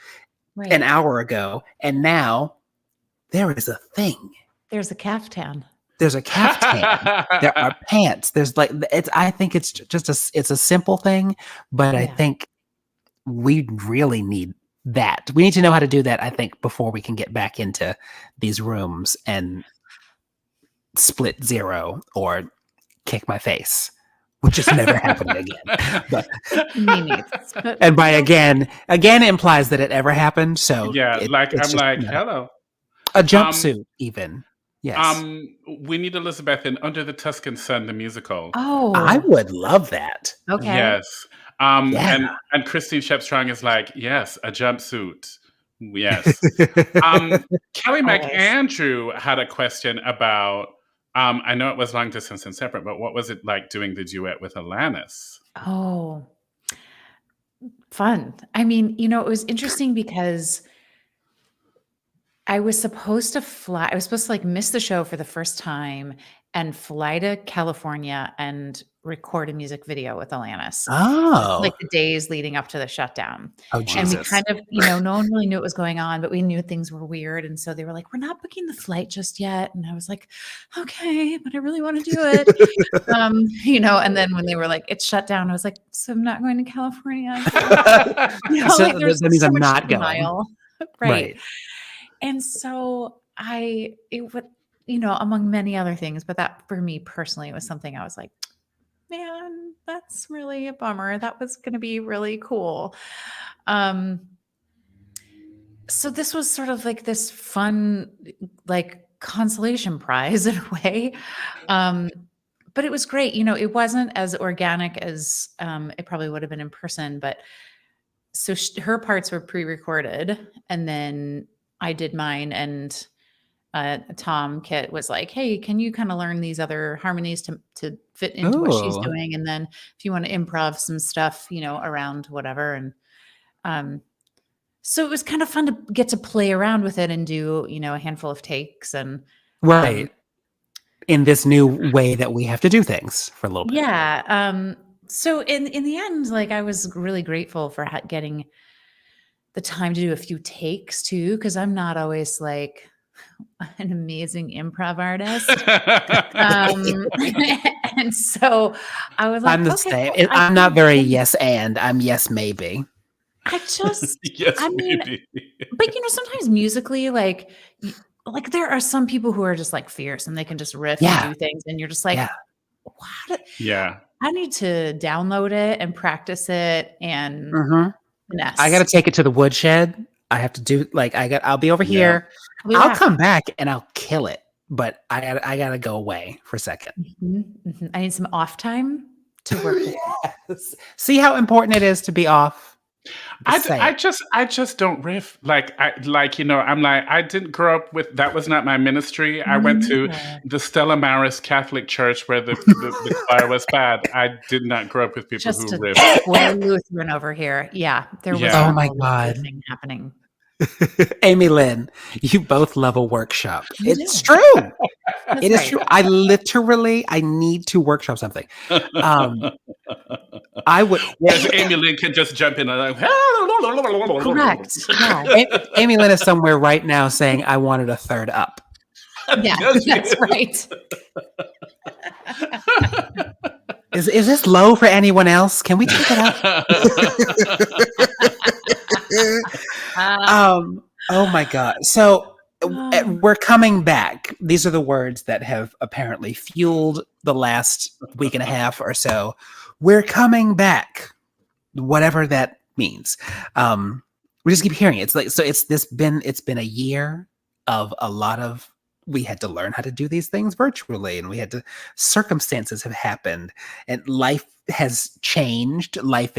an hour ago, and now there is a thing. There's a caftan. There's a caftan. There are pants. There's like I think it's just it's a simple thing, but I think we really need that. We need to know how to do that, I think, before we can get back into these rooms and split zero or kick my face, which is never happening again. But, and by again implies that it ever happened. So hello. A jumpsuit, even. Yes. We need Elizabeth in Under the Tuscan Sun, the musical. Oh, I would love that. Okay. Yes. And Christine Shepstrong is like, yes, a jumpsuit. Yes. Kelly McAndrew had a question about, I know it was long distance and separate, but what was it like doing the duet with Alanis? Oh, fun. I mean, it was interesting because I was supposed to like miss the show for the first time and fly to California and record a music video with Alanis. Like the days leading up to the shutdown. Oh, Jesus. And we kind of, no one really knew what was going on, but we knew things were weird. And so they were like, we're not booking the flight just yet. And I was like, okay, but I really want to do it. And then when they were like, it's shut down, I was like, so I'm not going to California. So that means I'm not going. Right. And so among many other things, but that for me personally was something I was like, man, that's really a bummer. That was going to be really cool. So this was sort of like this fun, like consolation prize in a way. But it was great. It wasn't as organic as it probably would have been in person, but so her parts were pre-recorded and then I did mine, and Tom Kit was like, hey, can you kind of learn these other harmonies to fit into what she's doing? And then if you want to improv some stuff, around whatever. And so it was kind of fun to get to play around with it and do, a handful of takes and in this new way that we have to do things for a little bit. Yeah. So in the end, like I was really grateful for getting the time to do a few takes too, because I'm not always like an amazing improv artist. And so I was like, I'm the same. I'm not very yes and I'm yes maybe. I just maybe. But sometimes musically, like there are some people who are just like fierce and they can just riff and do things, and you're just like, what? Yeah. I need to download it and practice it and I got to take it to the woodshed. I have to do I'll be over here. I'll come back and I'll kill it, but I got to go away for a second. I need some off time to work. Yes. See how important it is to be off. I just don't riff I'm like, I didn't grow up with, that was not my ministry. I went to the Stella Maris Catholic Church where the choir was bad. I did not grow up with people who riff. We're Lutheran over here. Yeah, there was oh my God thing happening. Amy Lynn, you both love a workshop. It's true. It is true. I need to workshop something. I would. Yes, Amy Lynn can just jump in and correct. Yeah. Amy Lynn is somewhere right now saying, "I wanted a third up." Yeah, that's right. Is this low for anyone else? Can we take it up? Oh my God. So we're coming back. These are the words that have apparently fueled the last week and a half or so. We're coming back. whatever that means. We just keep hearing it. It's like, so it's been a year of a lot of, we had to learn how to do these things virtually, and circumstances have happened, and life has changed. Life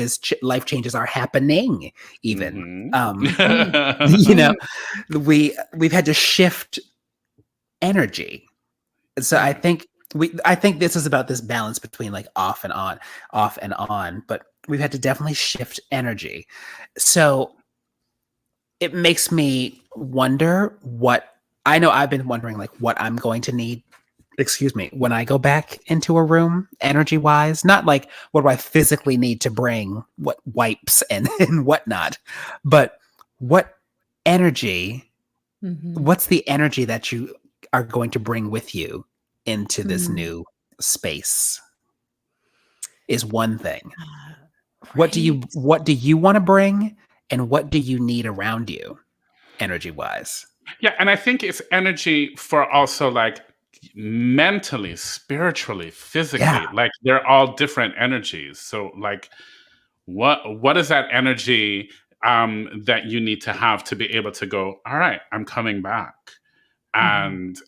changes are happening even. You know, we've had to shift energy. So I think this is about this balance between like off and on, but we've had to definitely shift energy. So it makes me wonder I've been wondering like what I'm going to need, when I go back into a room energy wise, not like what do I physically need to bring, what wipes and whatnot, but what energy, what's the energy that you are going to bring with you into this new space is one thing. What do you want to bring, and what do you need around you energy wise? Yeah, and I think it's energy for also like mentally, spiritually, physically. Yeah. Like they're all different energies. So like what is that energy that you need to have to be able to go, all right, I'm coming back? And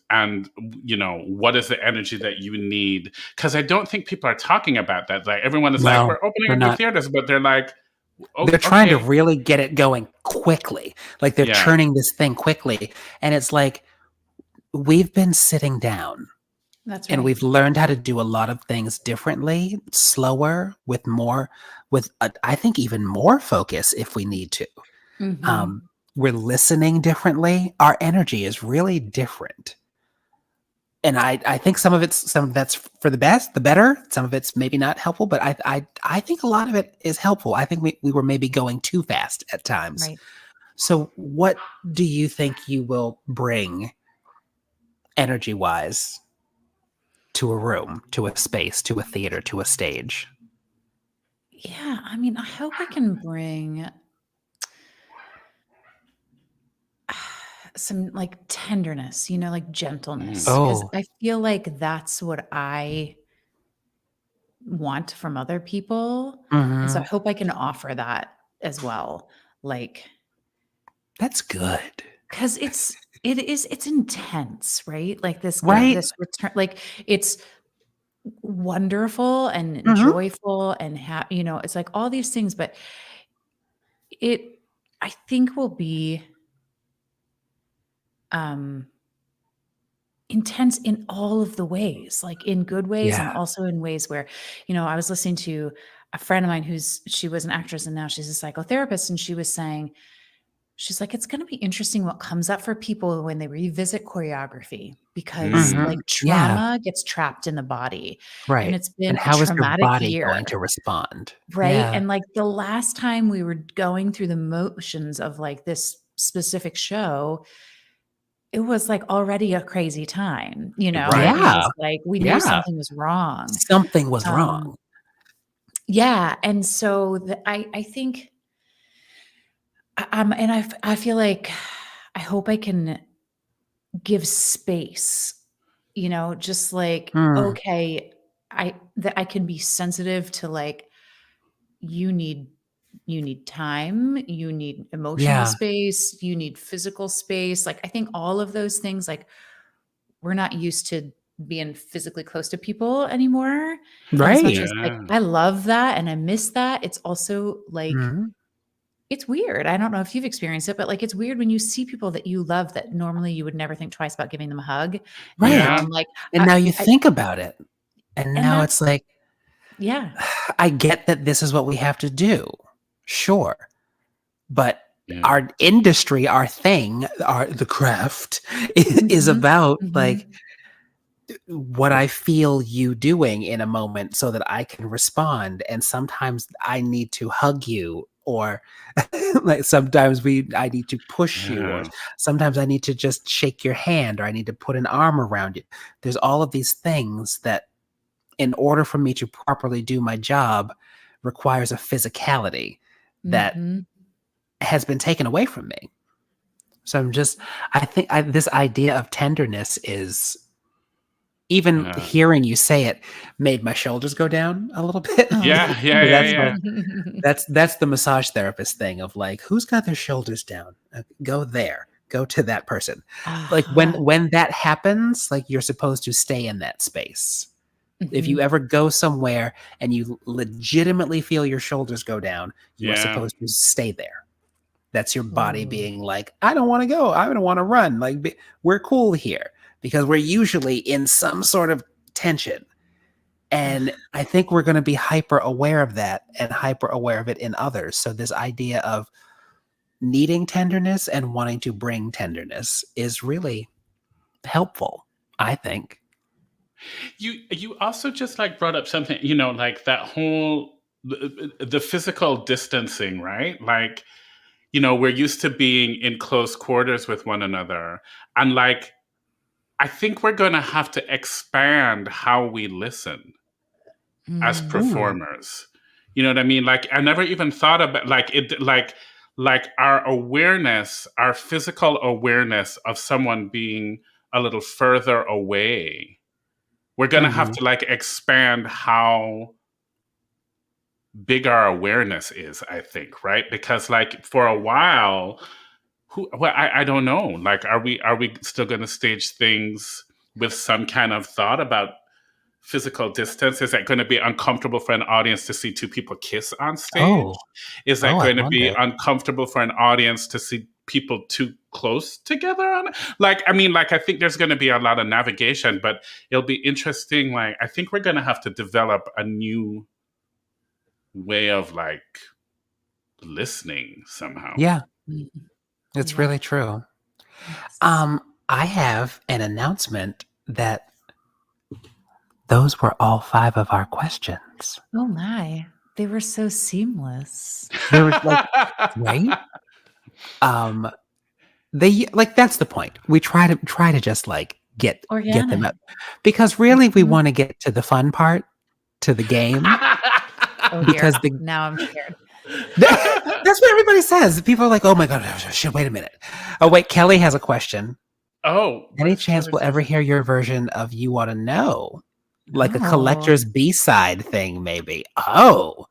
you know, what is the energy that you need? Because I don't think people are talking about that. Like everyone is like, we're opening up the theaters, but they're like, they're trying to really get it going quickly. Like they're churning this thing quickly. And it's like, we've been sitting down. That's right. And we've learned how to do a lot of things differently, slower, I think even more focus if we need to. We're listening differently. Our energy is really different. And I think some of that's for the better. Some of it's maybe not helpful, but I think a lot of it is helpful. I think we were maybe going too fast at times. Right. So what do you think you will bring energy-wise to a room, to a space, to a theater, to a stage? Yeah, I mean, I hope I can bring some like tenderness, you know, like gentleness. Because I feel like that's what I want from other people. And so I hope I can offer that as well. Like, that's good. Because it's intense, right? Like this return, like it's wonderful and joyful and you know, it's like all these things, but I think will be intense in all of the ways, like in good ways and also in ways where, you know, I was listening to a friend of mine she was an actress and now she's a psychotherapist, and she was saying, she's like, it's going to be interesting what comes up for people when they revisit choreography, because like trauma gets trapped in the body. Right. And it's been and how a traumatic is your body year. going to respond? Right. Yeah. And like the last time we were going through the motions of like this specific show, it was like already a crazy time, you know? Right. It was like we knew something was wrong. Something was wrong. Yeah. And so I think, and I feel like I hope I can give space, you know, just like, okay, that I can be sensitive to like, you need time, you need emotional space, you need physical space. Like, I think all of those things, like we're not used to being physically close to people anymore. Right. As much as like, I love that and I miss that. It's also like, it's weird. I don't know if you've experienced it, but like, it's weird when you see people that you love that normally you would never think twice about giving them a hug. Right. You know, I'm like, and now you think about it. And now it's like, I get that this is what we have to do. Sure. But our industry, our thing, the craft is about like what I feel you doing in a moment so that I can respond. And sometimes I need to hug you, or like sometimes I need to push you, or sometimes I need to just shake your hand, or I need to put an arm around you. There's all of these things that, in order for me to properly do my job, requires a physicality that has been taken away from me. So I think this idea of tenderness is even hearing you say it made my shoulders go down a little bit. Yeah. That's the massage therapist thing of like, who's got their shoulders down? Go there. Go to that person. Like when that happens, like you're supposed to stay in that space. If you ever go somewhere and you legitimately feel your shoulders go down, you are supposed to stay there. That's your body being like, I don't want to go. I don't want to run. Like, we're cool here because we're usually in some sort of tension. And I think we're going to be hyper aware of that and hyper aware of it in others. So this idea of needing tenderness and wanting to bring tenderness is really helpful, I think. You also just like brought up something, you know, like that whole the physical distancing, right? Like, you know, we're used to being in close quarters with one another, and like I think we're going to have to expand how we listen as performers. You know what I mean? Like I never even thought about like our awareness, our physical awareness of someone being a little further away. We're going to have to like expand how big our awareness is, I think, right? Because like for a while, I don't know. Like, are we still going to stage things with some kind of thought about physical distance? Is that going to be uncomfortable for an audience to see two people kiss on stage? Is that going to be uncomfortable for an audience to see people too close together on it? Like, I mean, like, I think there's going to be a lot of navigation, but it'll be interesting. Like, I think we're going to have to develop a new way of like listening somehow. Yeah. It's really true. I have an announcement that those were all 5 of our questions. Oh my. They were so seamless. They were like, right? They like, that's the point. We try to just like get them up, because really we want to get to the fun part, to the game. Because now I'm scared. That's what everybody says. People are like, oh my God, shit, wait a minute. Oh, wait, Kelly has a question. Oh. Any chance we'll ever hear your version of You Want to Know? Like a collector's B-side thing, maybe. I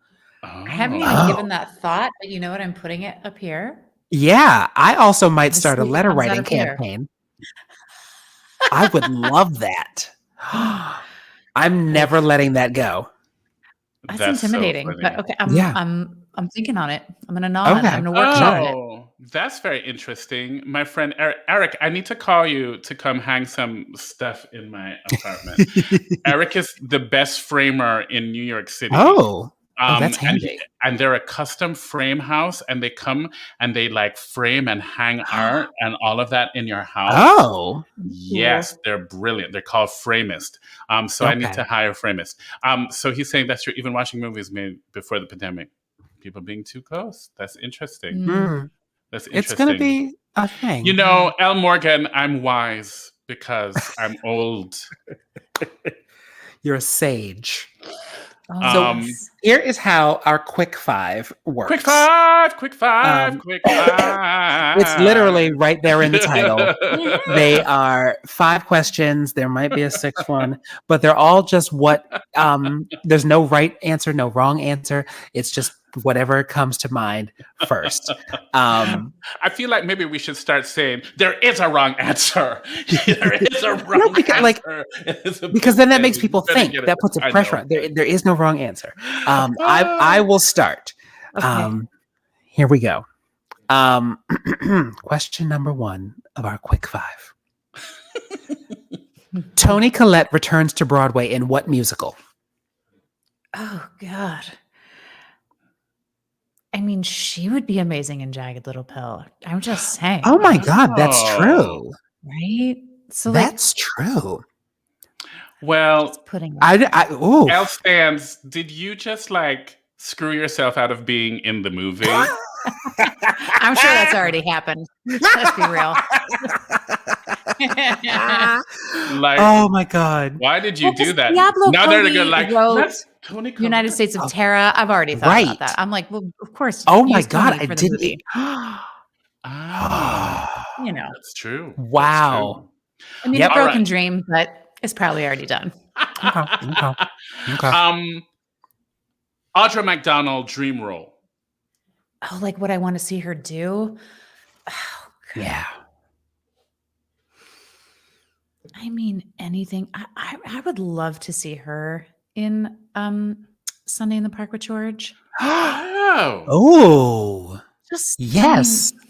haven't even given that thought, but you know what? I'm putting it up here. Yeah, I also might start a letter writing campaign. I would love that. I'm never letting that go. That's intimidating, so but okay. I'm thinking on it. I'm gonna nod. Okay. I'm gonna work on it. That's very interesting. My friend Eric, I need to call you to come hang some stuff in my apartment. Eric is the best framer in New York City. That's handy. And they're a custom frame house, and they come and they like frame and hang art and all of that in your house. Yes, they're brilliant. They're called Framist. So I need to hire Framist. So he's saying that you're even watching movies made before the pandemic. People being too close. That's interesting. That's interesting. It's going to be a thing. You know, El Morgan, I'm wise because I'm old. You're a sage. So here is how our quick 5 works. Quick five. It's literally right there in the title. They are 5 questions. There might be a 6th one, but they're all just there's no right answer, no wrong answer. It's just whatever comes to mind first. I feel like maybe we should start saying there is a wrong answer. There is a wrong answer. Because then that makes people think. That puts a pressure on. There is no wrong answer. I will start. Okay. Here we go. Question number 1 of our quick 5. Toni Collette returns to Broadway in what musical? Oh God. I mean, she would be amazing in Jagged Little Pill. I'm just saying. Oh my God, that's true. Right? So that's true. Well, putting L stands. Did you just like screw yourself out of being in the movie? I'm sure that's already happened. Let's be real. Like, oh my God. Why did you do that? Diablo now Cody they're like, let's Toni Collette. United States of Terra. I've already thought about that. I'm like, well, of course. Oh my God, I didn't. You know, that's true. Wow. That's true. I mean, a broken dream, but It's probably already done. Okay. Audra McDonald dream role. Oh, like what I want to see her do? Oh, Yeah. I mean, anything. I would love to see her in Sunday in the Park with George. Oh. Just Yes. I mean,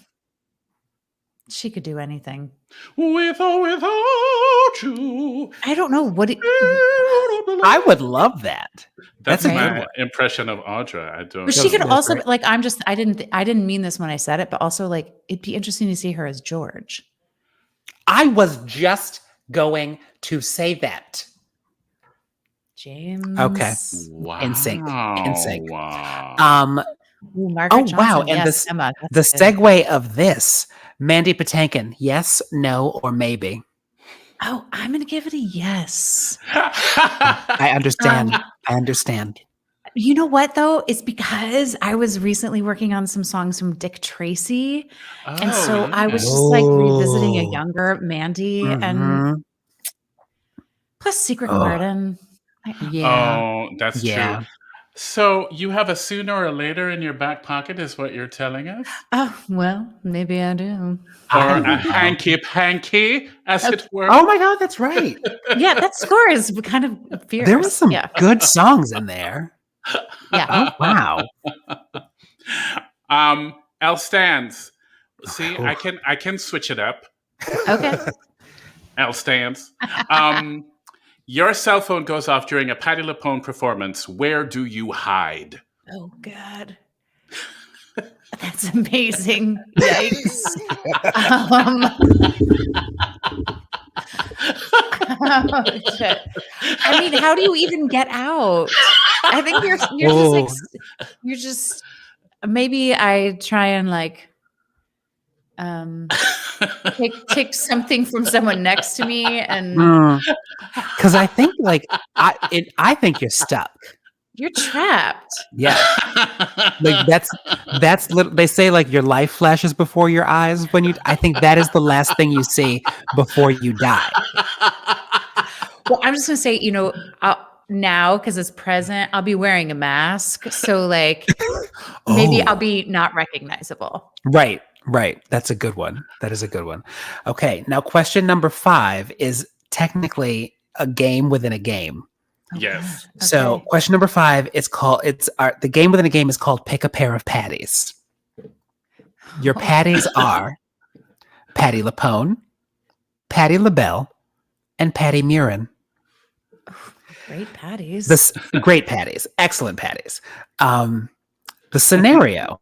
she could do anything. With or without you. I don't know what I would love that. That's That's a my good one. impression of Audra. I don't. But she could That's also great. like. I didn't mean this when I said it, but also like it'd be interesting to see her as George. I was just going to say that. James. Okay. Wow. In sync. Wow. Ooh, Margaret Johnson. Wow. And yes, Emma. the That's good. segue of this, Mandy Patinkin, yes, no, or maybe. Oh, I'm gonna give it a yes. I understand. I understand. You know what though? It's because I was recently working on some songs from Dick Tracy. And so I was just like revisiting a younger Mandy and Mhm. plus Secret Oh. Garden. Yeah. Oh, that's Yeah. true. So you have a sooner or later in your back pocket, is what you're telling us? Oh, well, maybe I do. Or I a don't know. hanky-panky, as it were? Oh my God, that's right. Yeah, that score is kind of fierce. There were some yeah. good songs in there. Yeah. Oh wow. L stands. See, I can switch it up. Okay. L stands. Your cell phone goes off during a Patti LuPone performance. Where do you hide? Oh God. That's amazing. Yikes. Oh, shit. I mean, how do you even get out? I think you're just like you're just maybe I try and like take something from someone next to me and Because I think like I think you're stuck. you're trapped. Yeah. Like they say like your life flashes before your eyes when you I think that is the last thing you see before you die. Well, I'm just gonna say, now because it's present, I'll be wearing a mask, so like maybe I'll be not recognizable. Right. That's a good one. That is a good one. Okay. Now question number 5 is technically a game within a game. Yes. Okay. So question number 5 the game within a game is called Pick a Pair of Patties. Your patties are Patti LuPone, Patti LaBelle, and Patti Murin. Great patties. Great patties. Excellent patties. The scenario,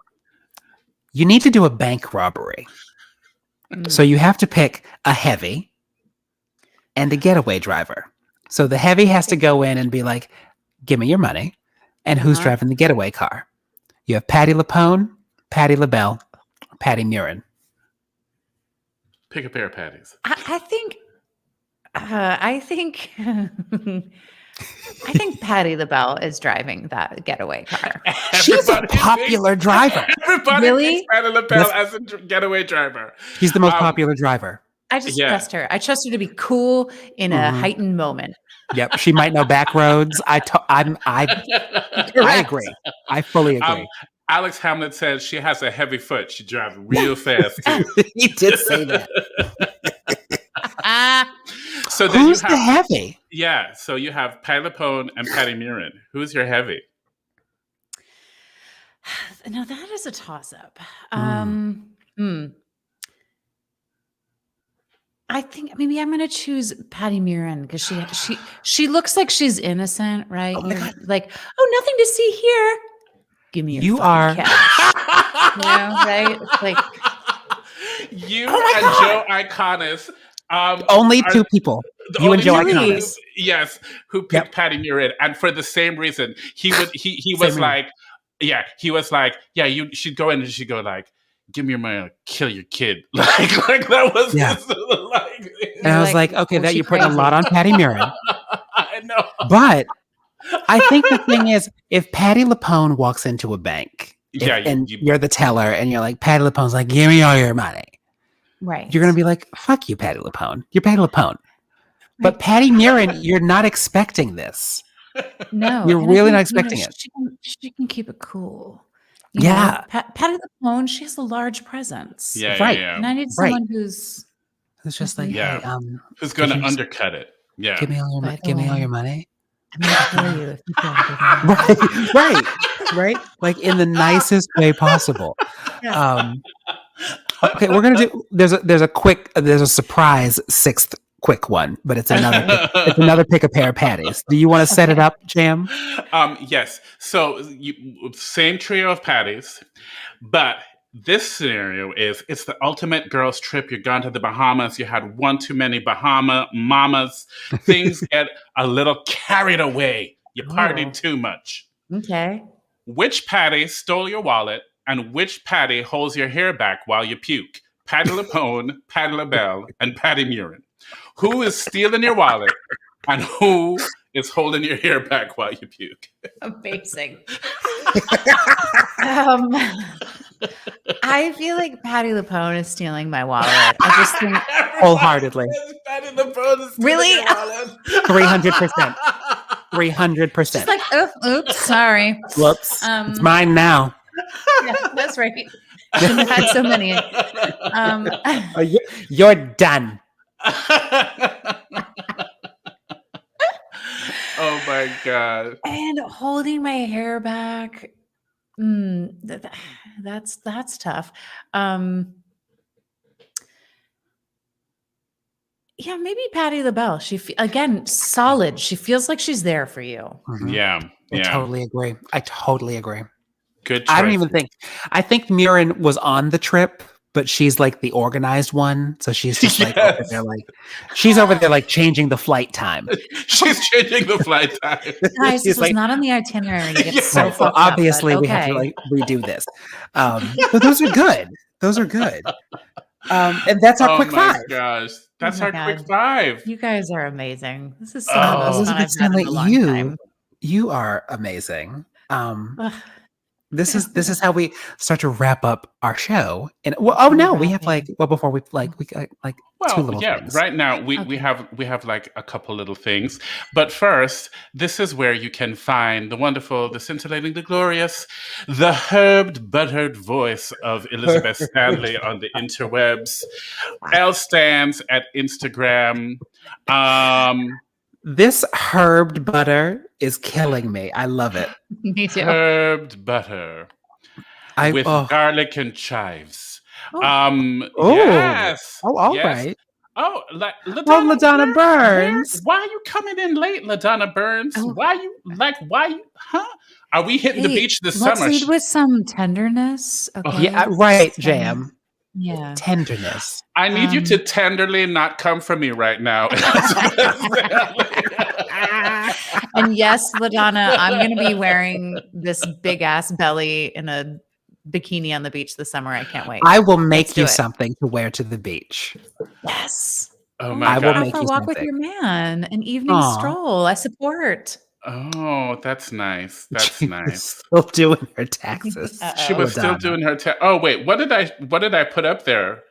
you need to do a bank robbery. So you have to pick a heavy and a getaway driver. So the heavy has to go in and be like, give me your money. And who's driving the getaway car? You have Patti LuPone, Patti LaBelle, Patti Murin. Pick a pair of patties. I think I think Patti LaBelle is driving that getaway car. She's a popular driver. Everybody Really? thinks Patti LaBelle as a getaway driver. She's the most popular driver. I just trust her. I trust her to be cool in a heightened moment. Yep, she might know back roads. I agree. I fully agree. Alex Hamlet says she has a heavy foot. She drives real fast too. He did say that. So then Who's you have the heavy? Yeah, so you have Patti LuPone and Patti Murin. Who's your heavy? No, that is a toss-up. I think maybe I'm going to choose Patti Murin because she looks like she's innocent, right? Oh my God. Like, oh, nothing to see here. Give me your fucking cash. Right? It's like you and Joe Iconis. Only two people. You and Joe Iconis. Yes, who picked Patti Murin, and for the same reason, he was like, yeah, you should go in and she'd go like, give me your money, I'll kill your kid. Like that was like. And I was like, okay, that you're putting a lot on Patti Murin. I know, but I think the thing is, if Patti LuPone walks into a bank, you're the teller, and you're like, Patti LuPone's like, give me all your money. Right. You're gonna be like, fuck you, Patti LuPone. You're Patti LuPone. But Patty Murin, you're not expecting this. No, You're really not expecting it. She can keep it cool. Yeah. Patty LuPone, she has a large presence. Yeah, Right. yeah, And I need someone who's It's just like, yeah. hey, Who's going to undercut it? Yeah. give me all your money. I'm going to kill you if you don't give me money. Right. Like in the nicest way possible. Yeah. Okay, we're gonna do. There's a surprise sixth quick one, but it's another pick a pair of patties. Do you want to set it up, Jam? Yes. So same trio of patties, but this scenario is it's the ultimate girls trip. You've gone to the Bahamas. You had one too many Bahama mamas. Things get a little carried away. You partied too much. Okay. Which patty stole your wallet? And which Patty holds your hair back while you puke? Patty LuPone, Patty LaBelle, and Patty Murin. Who is stealing your wallet and who is holding your hair back while you puke? Amazing. I feel like Patty LuPone is stealing my wallet. I just think wholeheartedly. Patty LuPone is stealing Really? your wallet. 300%. 300%. Just like, oops, sorry. Whoops. It's mine now. Yeah, that's right. Shouldn't have had so many. You're done. Oh my God. And holding my hair back. That's tough. Yeah, maybe Patty LaBelle. Again, solid. She feels like she's there for you. Mm-hmm. Yeah. I totally agree. Good choice. I don't even think. I think Murin was on the trip, but she's like the organized one. So she's just like over there, she's over there like changing the flight time. She's changing the flight time. Guys, this was not on the itinerary. To get so fucked obviously, up, we have to redo this. But those are good. And that's our quick five. Oh my gosh, that's my our God. quick five. You guys are amazing. This is some of the most fun I've had in a long time. You are amazing. This is how we start to wrap up our show. And we have before we two little things. Right now we have like a couple little things. But first, this is where you can find the wonderful, the scintillating, the glorious, the herbed buttered voice of Elizabeth Stanley on the interwebs. L stands at Instagram. This herbed butter is killing me. I love it. Me too. Herbed butter with garlic and chives. Yes. Oh, all right. Oh, LaDonna Burns. Why are you coming in late, LaDonna Burns? Why you? Are we hitting the beach this summer? Let's lead with some tenderness. Okay. Yeah, right, Jam. Yeah. Tenderness. I need you to tenderly not come for me right now. And yes, LaDonna, I'm going to be wearing this big ass belly in a bikini on the beach this summer. I can't wait. I will make you something to wear to the beach. Yes. Oh my God. I will make you walk something. with your man, an evening stroll. I support. Oh, that's nice. That's nice. Still doing her taxes. She was still doing her Oh wait, what did I put up there?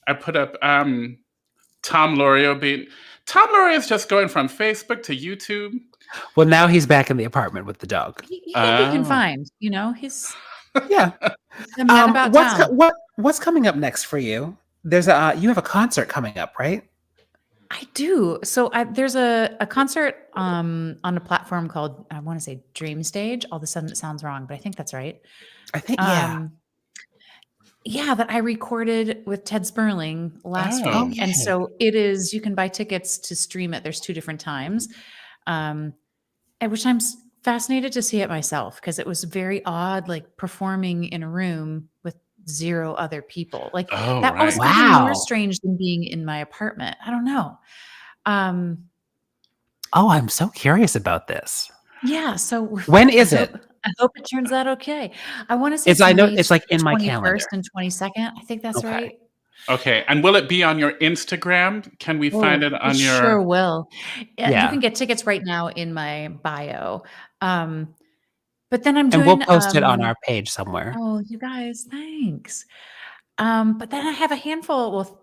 I put up Tom Lorio being Tom Lorio is just going from Facebook to YouTube. Well, now he's back in the apartment with the dog. He can be confined, he's yeah. a man about town. What's coming up next for you? There's you have a concert coming up, right? I do. So there's a concert on a platform called, I want to say Dream Stage. All of a sudden it sounds wrong, but I think that's right. I think, yeah. Yeah, that I recorded with Ted Sperling last week. Okay. And so it is, you can buy tickets to stream it. There's 2 different times, which I'm fascinated to see it myself because it was very odd, like performing in a room with 0 other people. Like that was even more strange than being in my apartment. I don't know. I'm so curious about this. Yeah. So when is it? I hope it turns out okay. I want to say I know it's like in my 21st calendar. and 22nd. I think that's right. Okay. And will it be on your Instagram? Can we find it on your? Sure will. Yeah. You can get tickets right now in my bio. But then I'm and doing, we'll post it on our page somewhere. Oh, you guys, thanks. But then I have a handful,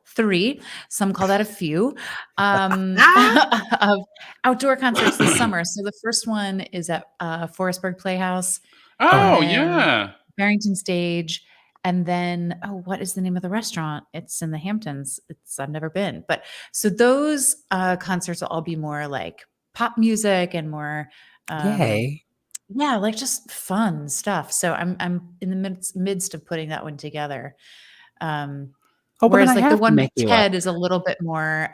3, some call that a few, of outdoor concerts this summer. So the first one is at Forestburg Playhouse. Oh, and then yeah. Barrington Stage. And then, what is the name of the restaurant? It's in the Hamptons. I've never been. But so those concerts will all be more like pop music and more Yay. yeah, like just fun stuff. So I'm in the midst of putting that one together. Whereas like the one with Ted is a little bit more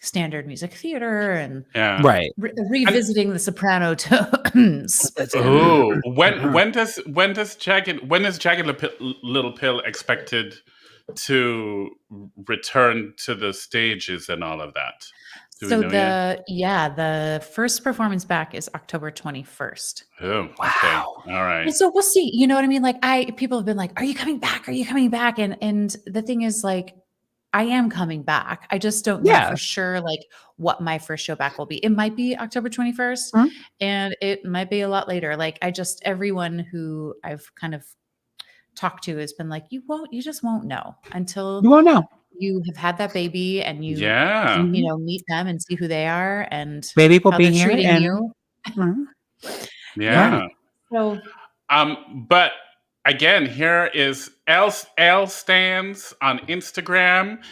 standard music theater and right revisiting the soprano tones. Oh, when is Jagged Little Pill expected to return to the stages and all of that? So the first performance back is October 21st. Oh, wow. Okay. All right. And so we'll see. You know what I mean? Like people have been like, "Are you coming back? Are you coming back?" And the thing is, like, I am coming back. I just don't know for sure, like, what my first show back will be. It might be October 21st, and it might be a lot later. Like, everyone who I've kind of talked to has been like, you just won't know until you won't know. You have had that baby and you meet them and see who they are and baby will be here and you. Yeah. So, but again, here is L Stands on Instagram.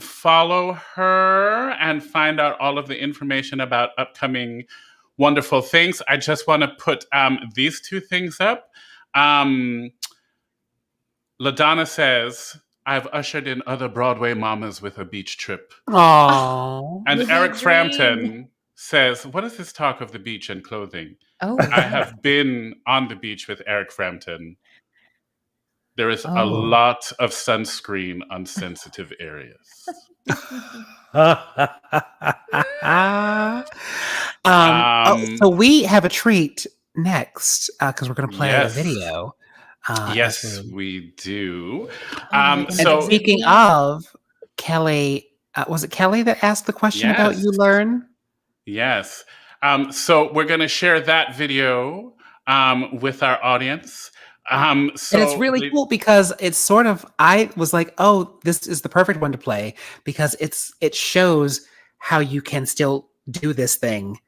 Follow her and find out all of the information about upcoming wonderful things. I just want to put these 2 things up. LaDonna says, I've ushered in other Broadway mamas with a beach trip. Aww. And Eric Frampton says, what is this talk of the beach and clothing? Oh, I have been on the beach with Eric Frampton. There is a lot of sunscreen on sensitive areas. So we have a treat next because we're going to play a video. Yes, we do. So speaking of Kelly, was it Kelly that asked the question about You Learn? Yes. So we're going to share that video with our audience. So and it's really cool because it's sort of, I was like, oh, this is the perfect one to play because it shows how you can still do this thing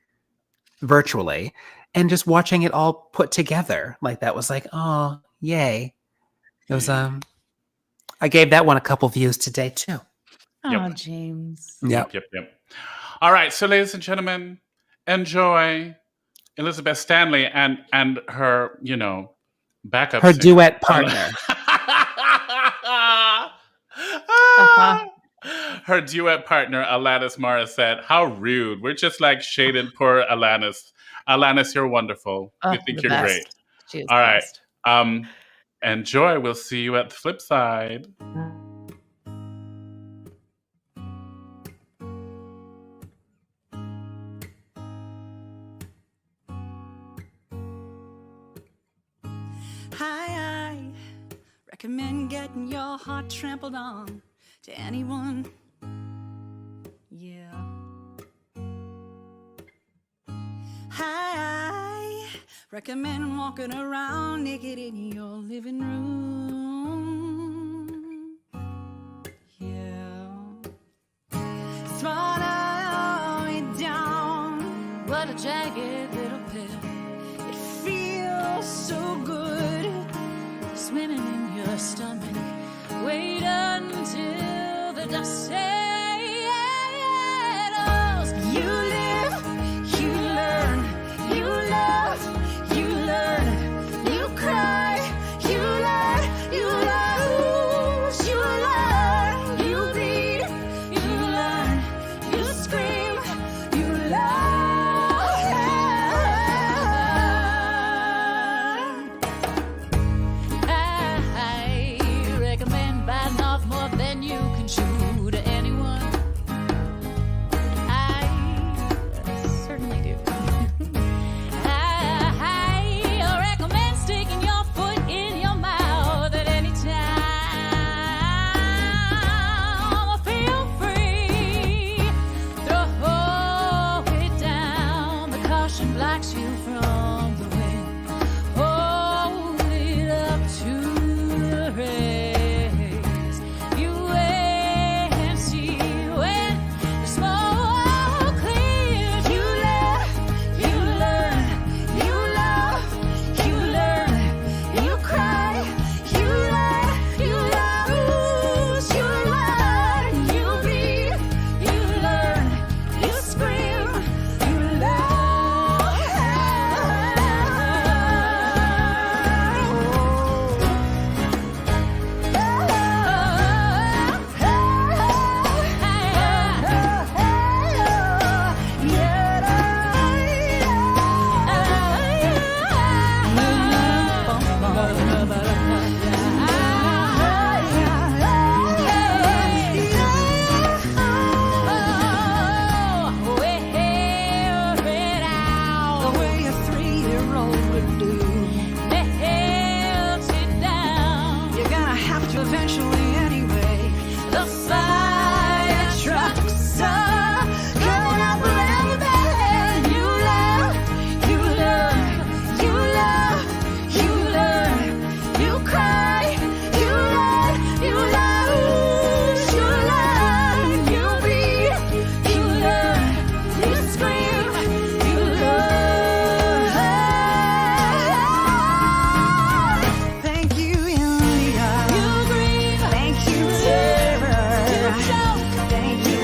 virtually, and just watching it all put together like that was like, oh, yay. It was I gave that one a couple views today too. Oh, James. Yep. All right, so ladies and gentlemen, enjoy Elizabeth Stanley and her, backup her singer. Duet partner. Her duet partner, Alanis Morissette. How rude. We're just like shaded poor Alanis. Alanis, you're wonderful. We think you're great. She is all right. best. Enjoy. We'll see you at the flip side. I recommend getting your heart trampled on to anyone. Yeah. I recommend walking around naked in your living room. Yeah. Throttle me down. What a jagged little pill. It feels so good swimming in your stomach. Wait until the dust settles. You live, you learn, you love, you learn, you cry, you learn, you lose, you learn, you bleed, you learn, you scream, you learn. I recommend biting off more than you can chew to anyone. have to eventually anyway. The fire trucks are coming up with everything. You love, you love, you love, you love, you cry, you love, you lose, you love, you bleed, you love, you scream, you love. Thank you, India. You grieve. Thank you, terror. You choke. Thank you,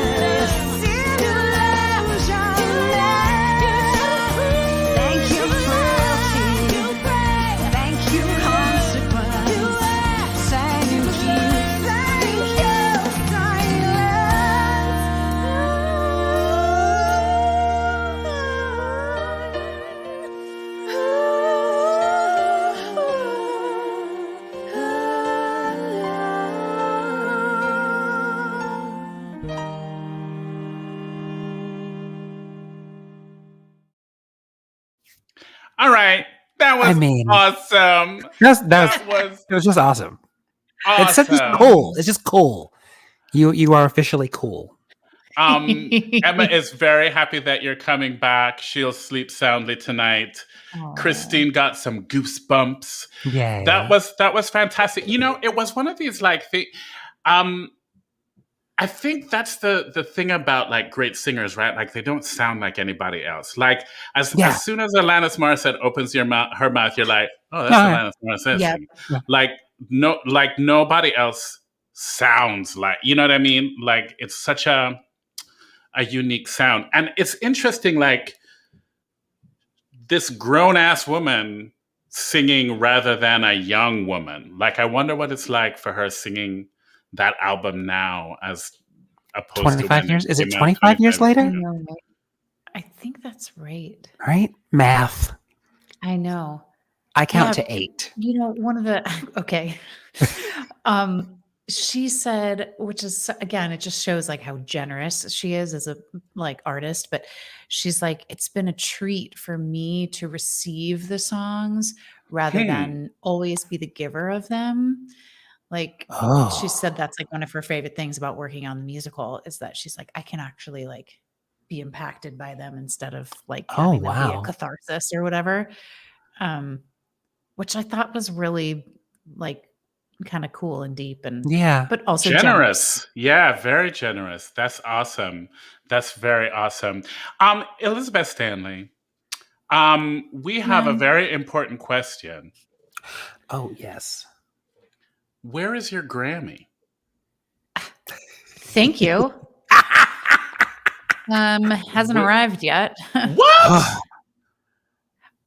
disillusion. Thank you, cruelty. You pray. Thank you, consequence. You ask. Thank you, thank you, All right. That was awesome. That was it was just awesome. awesome. It's just cool. It's just cool. You are officially cool. Emma is very happy that you're coming back. She'll sleep soundly tonight. Aw. Christine got some goosebumps. Yeah. That was fantastic. You know, it was one of these like I think that's the thing about like great singers, right? Like they don't sound like anybody else. Like as soon as Alanis Morissette opens her mouth, you're like, oh, that's Alanis Morissette. Yeah. Singing. Like nobody else sounds like, you know what I mean? Like it's such a unique sound. And it's interesting, like this grown ass woman singing rather than a young woman. Like I wonder what it's like for her singing that album now as opposed 25 to years? Is it came out 25 years 25 later? I know, right? I think that's right. Right? Math. I know. I count Yeah. to 8. You know, one of the okay. She said, which is again, it just shows like how generous she is as a like artist, but she's like, it's been a treat for me to receive the songs rather than always be the giver of them. Like she said that's like one of her favorite things about working on the musical is that she's like, I can actually like be impacted by them instead of like having them be a catharsis or whatever. Which I thought was really like kind of cool and deep and but also generous. Yeah, very generous. That's awesome. That's very awesome. Elizabeth Stanley, we have a very important question. Oh, yes. Where is your Grammy? Thank you. Hasn't arrived yet. What?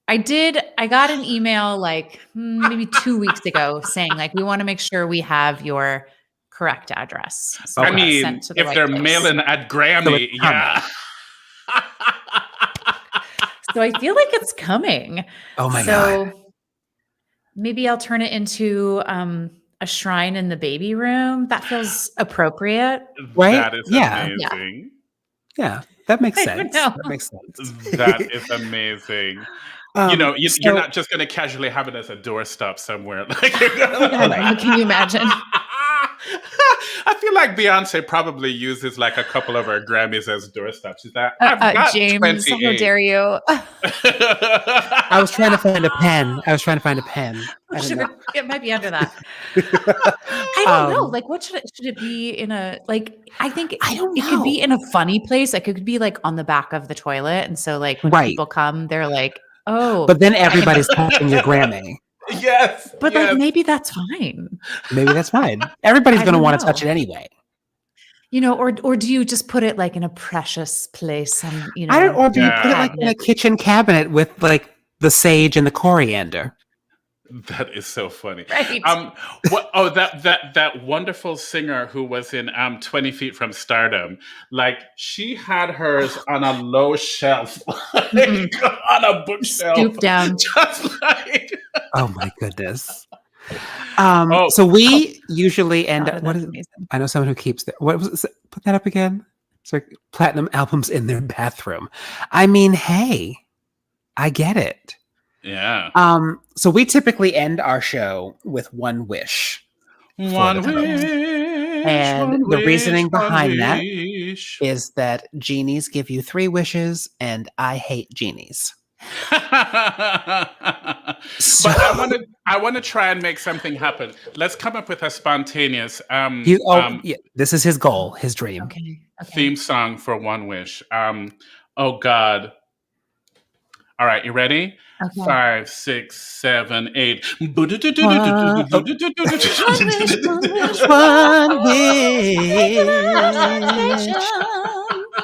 I got an email like maybe 2 weeks ago saying like, we want to make sure we have your correct address. So I mean, if they're mailing at Grammy, yeah. So I feel like it's coming. Oh my God. Maybe I'll turn it into a shrine in the baby room. That feels appropriate. Right? That is amazing. Yeah, that makes sense. That makes sense. That is amazing. You know, you're not just going to casually have it as a doorstop somewhere. Like you're gonna, can you imagine? I feel like Beyonce probably uses like a couple of her Grammys as doorstops. She's like, I've got James, 28. how dare you? I was trying to find a pen. It might be under that. I don't know. Like, what should it be in a like? I think I don't know. It could be in a funny place. Like, it could be like on the back of the toilet, and so like when people come, they're like, "Oh." But then everybody's touching your Grammy. Yes. But like maybe that's fine. Maybe that's fine. Everybody's going to want to touch it anyway. You know, or do you just put it like in a precious place? And you know, or do you put it like in a kitchen cabinet with like the sage and the coriander? That is so funny. Right. That wonderful singer who was in 20 Feet from Stardom, like she had hers on a low shelf, like, on a bookshelf. Stoop down. Just like oh my goodness. So we usually end up. What is? I know someone who keeps their. What was it? Put that up again. It's like platinum albums in their bathroom. I mean, hey, I get it. Yeah. So we typically end our show with one wish. for the folks. And the reasoning behind that is that genies give you 3 wishes, and I hate genies. But I want to try and make something happen. Let's come up with a spontaneous this is his goal, his dream. Okay. Theme song for One Wish. Oh God. All right, you ready? Okay. 5, 6, 7, 8.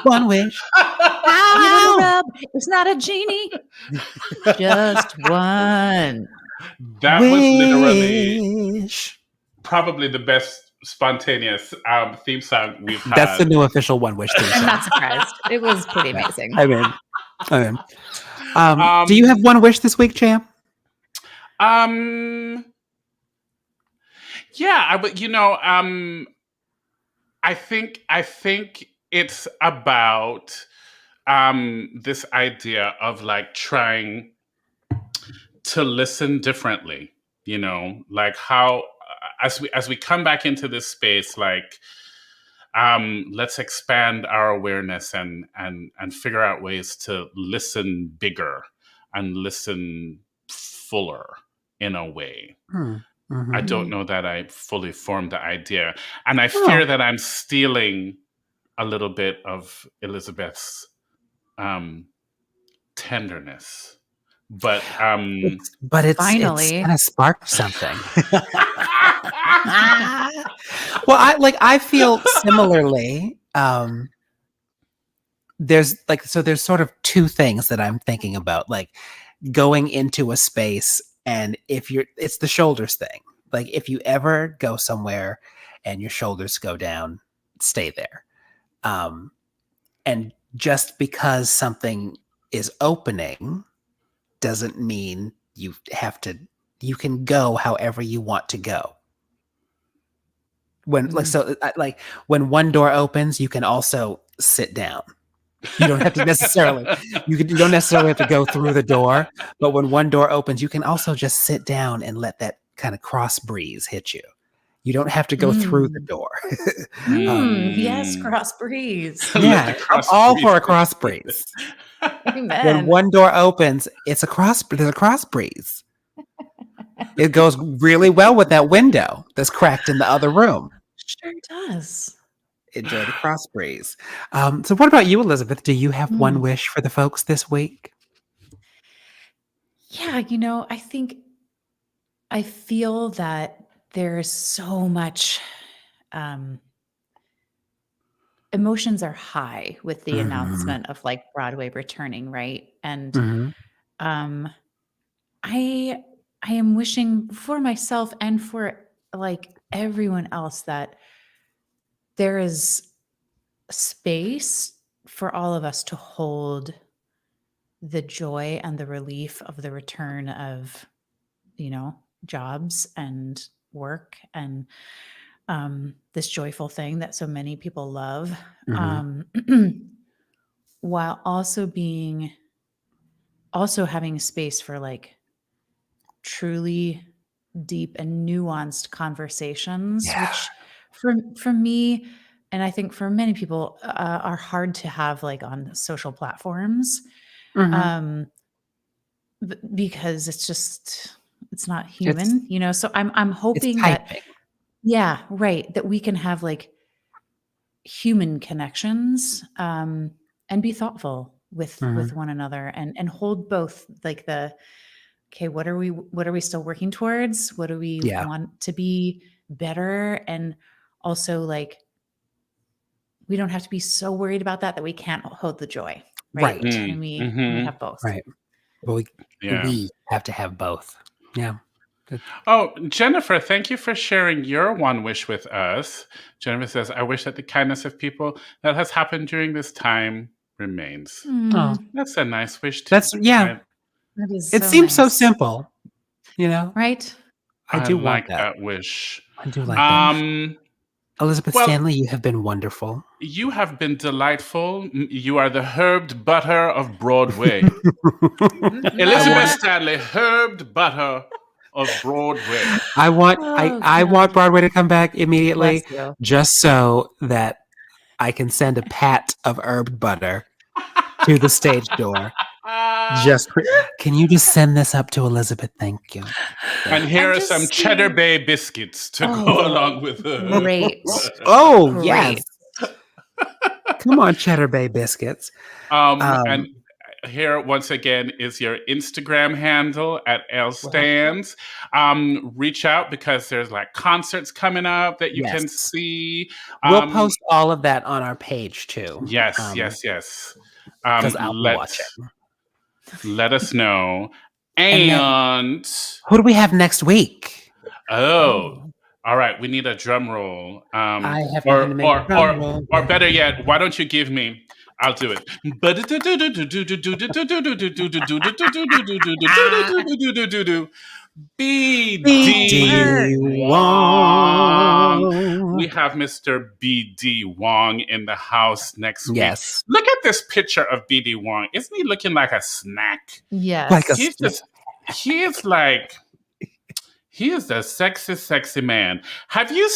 One wish. It's not a genie. Just one. That was literally probably the best spontaneous theme song we've had. That's the new official One Wish theme song. I'm not surprised. It was pretty amazing. I'm in. Do you have one wish this week, Champ? Yeah, but I think it's about this idea of like trying to listen differently, like how as we come back into this space, like let's expand our awareness and figure out ways to listen bigger and listen fuller in a way. Mm-hmm. I don't know that I fully formed the idea, and I fear that I'm stealing a little bit of Elizabeth's tenderness, but it's finally gonna spark something. Well, I feel similarly. There's sort of 2 things that I'm thinking about, like going into a space, and it's the shoulders thing. Like if you ever go somewhere and your shoulders go down, stay there. And just because something is opening doesn't mean you can go however you want to go. When when one door opens, you can also sit down. You don't have to necessarily you don't necessarily have to go through the door, but when one door opens, you can also just sit down and let that kind of cross breeze hit you. You don't have to go through the door. Yes, cross breeze. Yeah, I'm all for a cross breeze. Amen. When one door opens, there's a cross breeze. It goes really well with that window that's cracked in the other room. Sure does. Enjoy the cross breeze. So what about you, Elizabeth? Do you have one wish for the folks this week? Yeah, I feel that there is so much emotions are high with the announcement of like Broadway returning, right? And I am wishing for myself and for like everyone else that there is space for all of us to hold the joy and the relief of the return of, jobs and work and this joyful thing that so many people love, while also having space for like truly deep and nuanced conversations, which for me, and I think for many people, are hard to have like on social platforms, because it's not human, so I'm hoping that, that we can have like human connections, and be thoughtful with one another and hold both like what are we still working towards? What do we want to be better? And also like, we don't have to be so worried about that we can't hold the joy. Right. And we have both. Right. But we have to have both. Yeah. Oh, Jennifer, thank you for sharing your one wish with us. Jennifer says, I wish that the kindness of people that has happened during this time remains. Oh, that's a nice wish. That is it seems so simple, right? I do like want that wish. I do like that. Elizabeth Stanley, you have been wonderful. You have been delightful. You are the herbed butter of Broadway. Elizabeth Stanley, herbed butter of Broadway. I want I God. want Broadway to come back immediately, Bless you. just so that I can send a pat of herbed butter to the stage door. Can you just send this up to Elizabeth? Thank you. And here I'm are just some Cheddar seeing- Bay biscuits to Oh, go along with the Great. Oh Great. yes, come on, Cheddar Bay biscuits. And here once again is your Instagram handle at lstans. Reach out because there's like concerts coming up that you can Yes. see. We'll post all of that on our page too. Yes. Because I'll be watching. Let us know. And And who do we have next week? all right, we need a drum roll. I have nothing to make a drum roll. Or better yet, why don't you give me? I'll do it. BD Wong. We have Mr. BD Wong in the house next week. Yes. Look at this picture of BD Wong. Isn't he looking like a snack? Yes. Like a he is the sexy man. Have you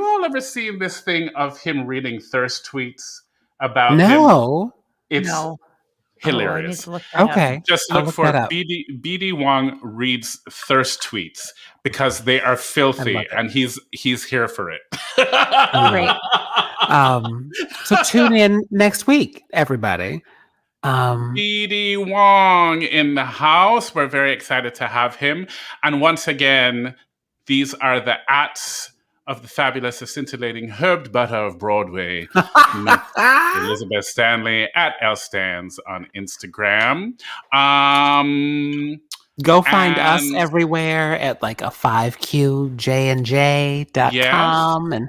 all ever seen this thing of him reading thirst tweets about him? No. It's no. hilarious. Oh, I need to look that Okay. up. Just I'll look look for that up. BD Wong reads thirst tweets because they are I filthy love it. and he's here for it. Great. So tune in next week, everybody. BD Wong in the house. We're very excited to have him. And once again, these are the ats of the fabulous, scintillating herbed butter of Broadway. Elizabeth Stanley at lstans on Instagram. Go find us and- everywhere at like a 5qjnj.com and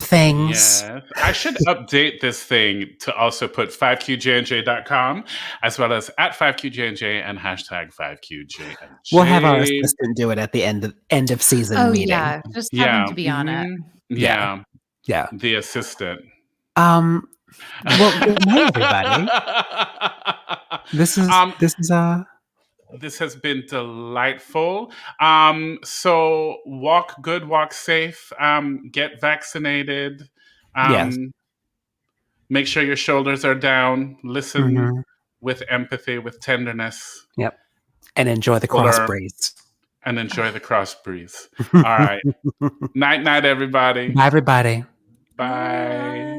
things. Yes. I should update this thing to also put 5qjnj.com as well as at 5qjnj and hashtag 5qjnj. We'll have our assistant do it at the end of season meeting. Yeah. Just have him to be on it. Yeah. Yeah. The assistant. Well, good night, everybody. This has been delightful. So walk good, walk safe, get vaccinated. Yes. Make sure your shoulders are down. Listen with empathy, with tenderness. Yep. And enjoy the cross breeze. And enjoy the cross breeze. All right. Night, everybody. Bye, everybody. Bye.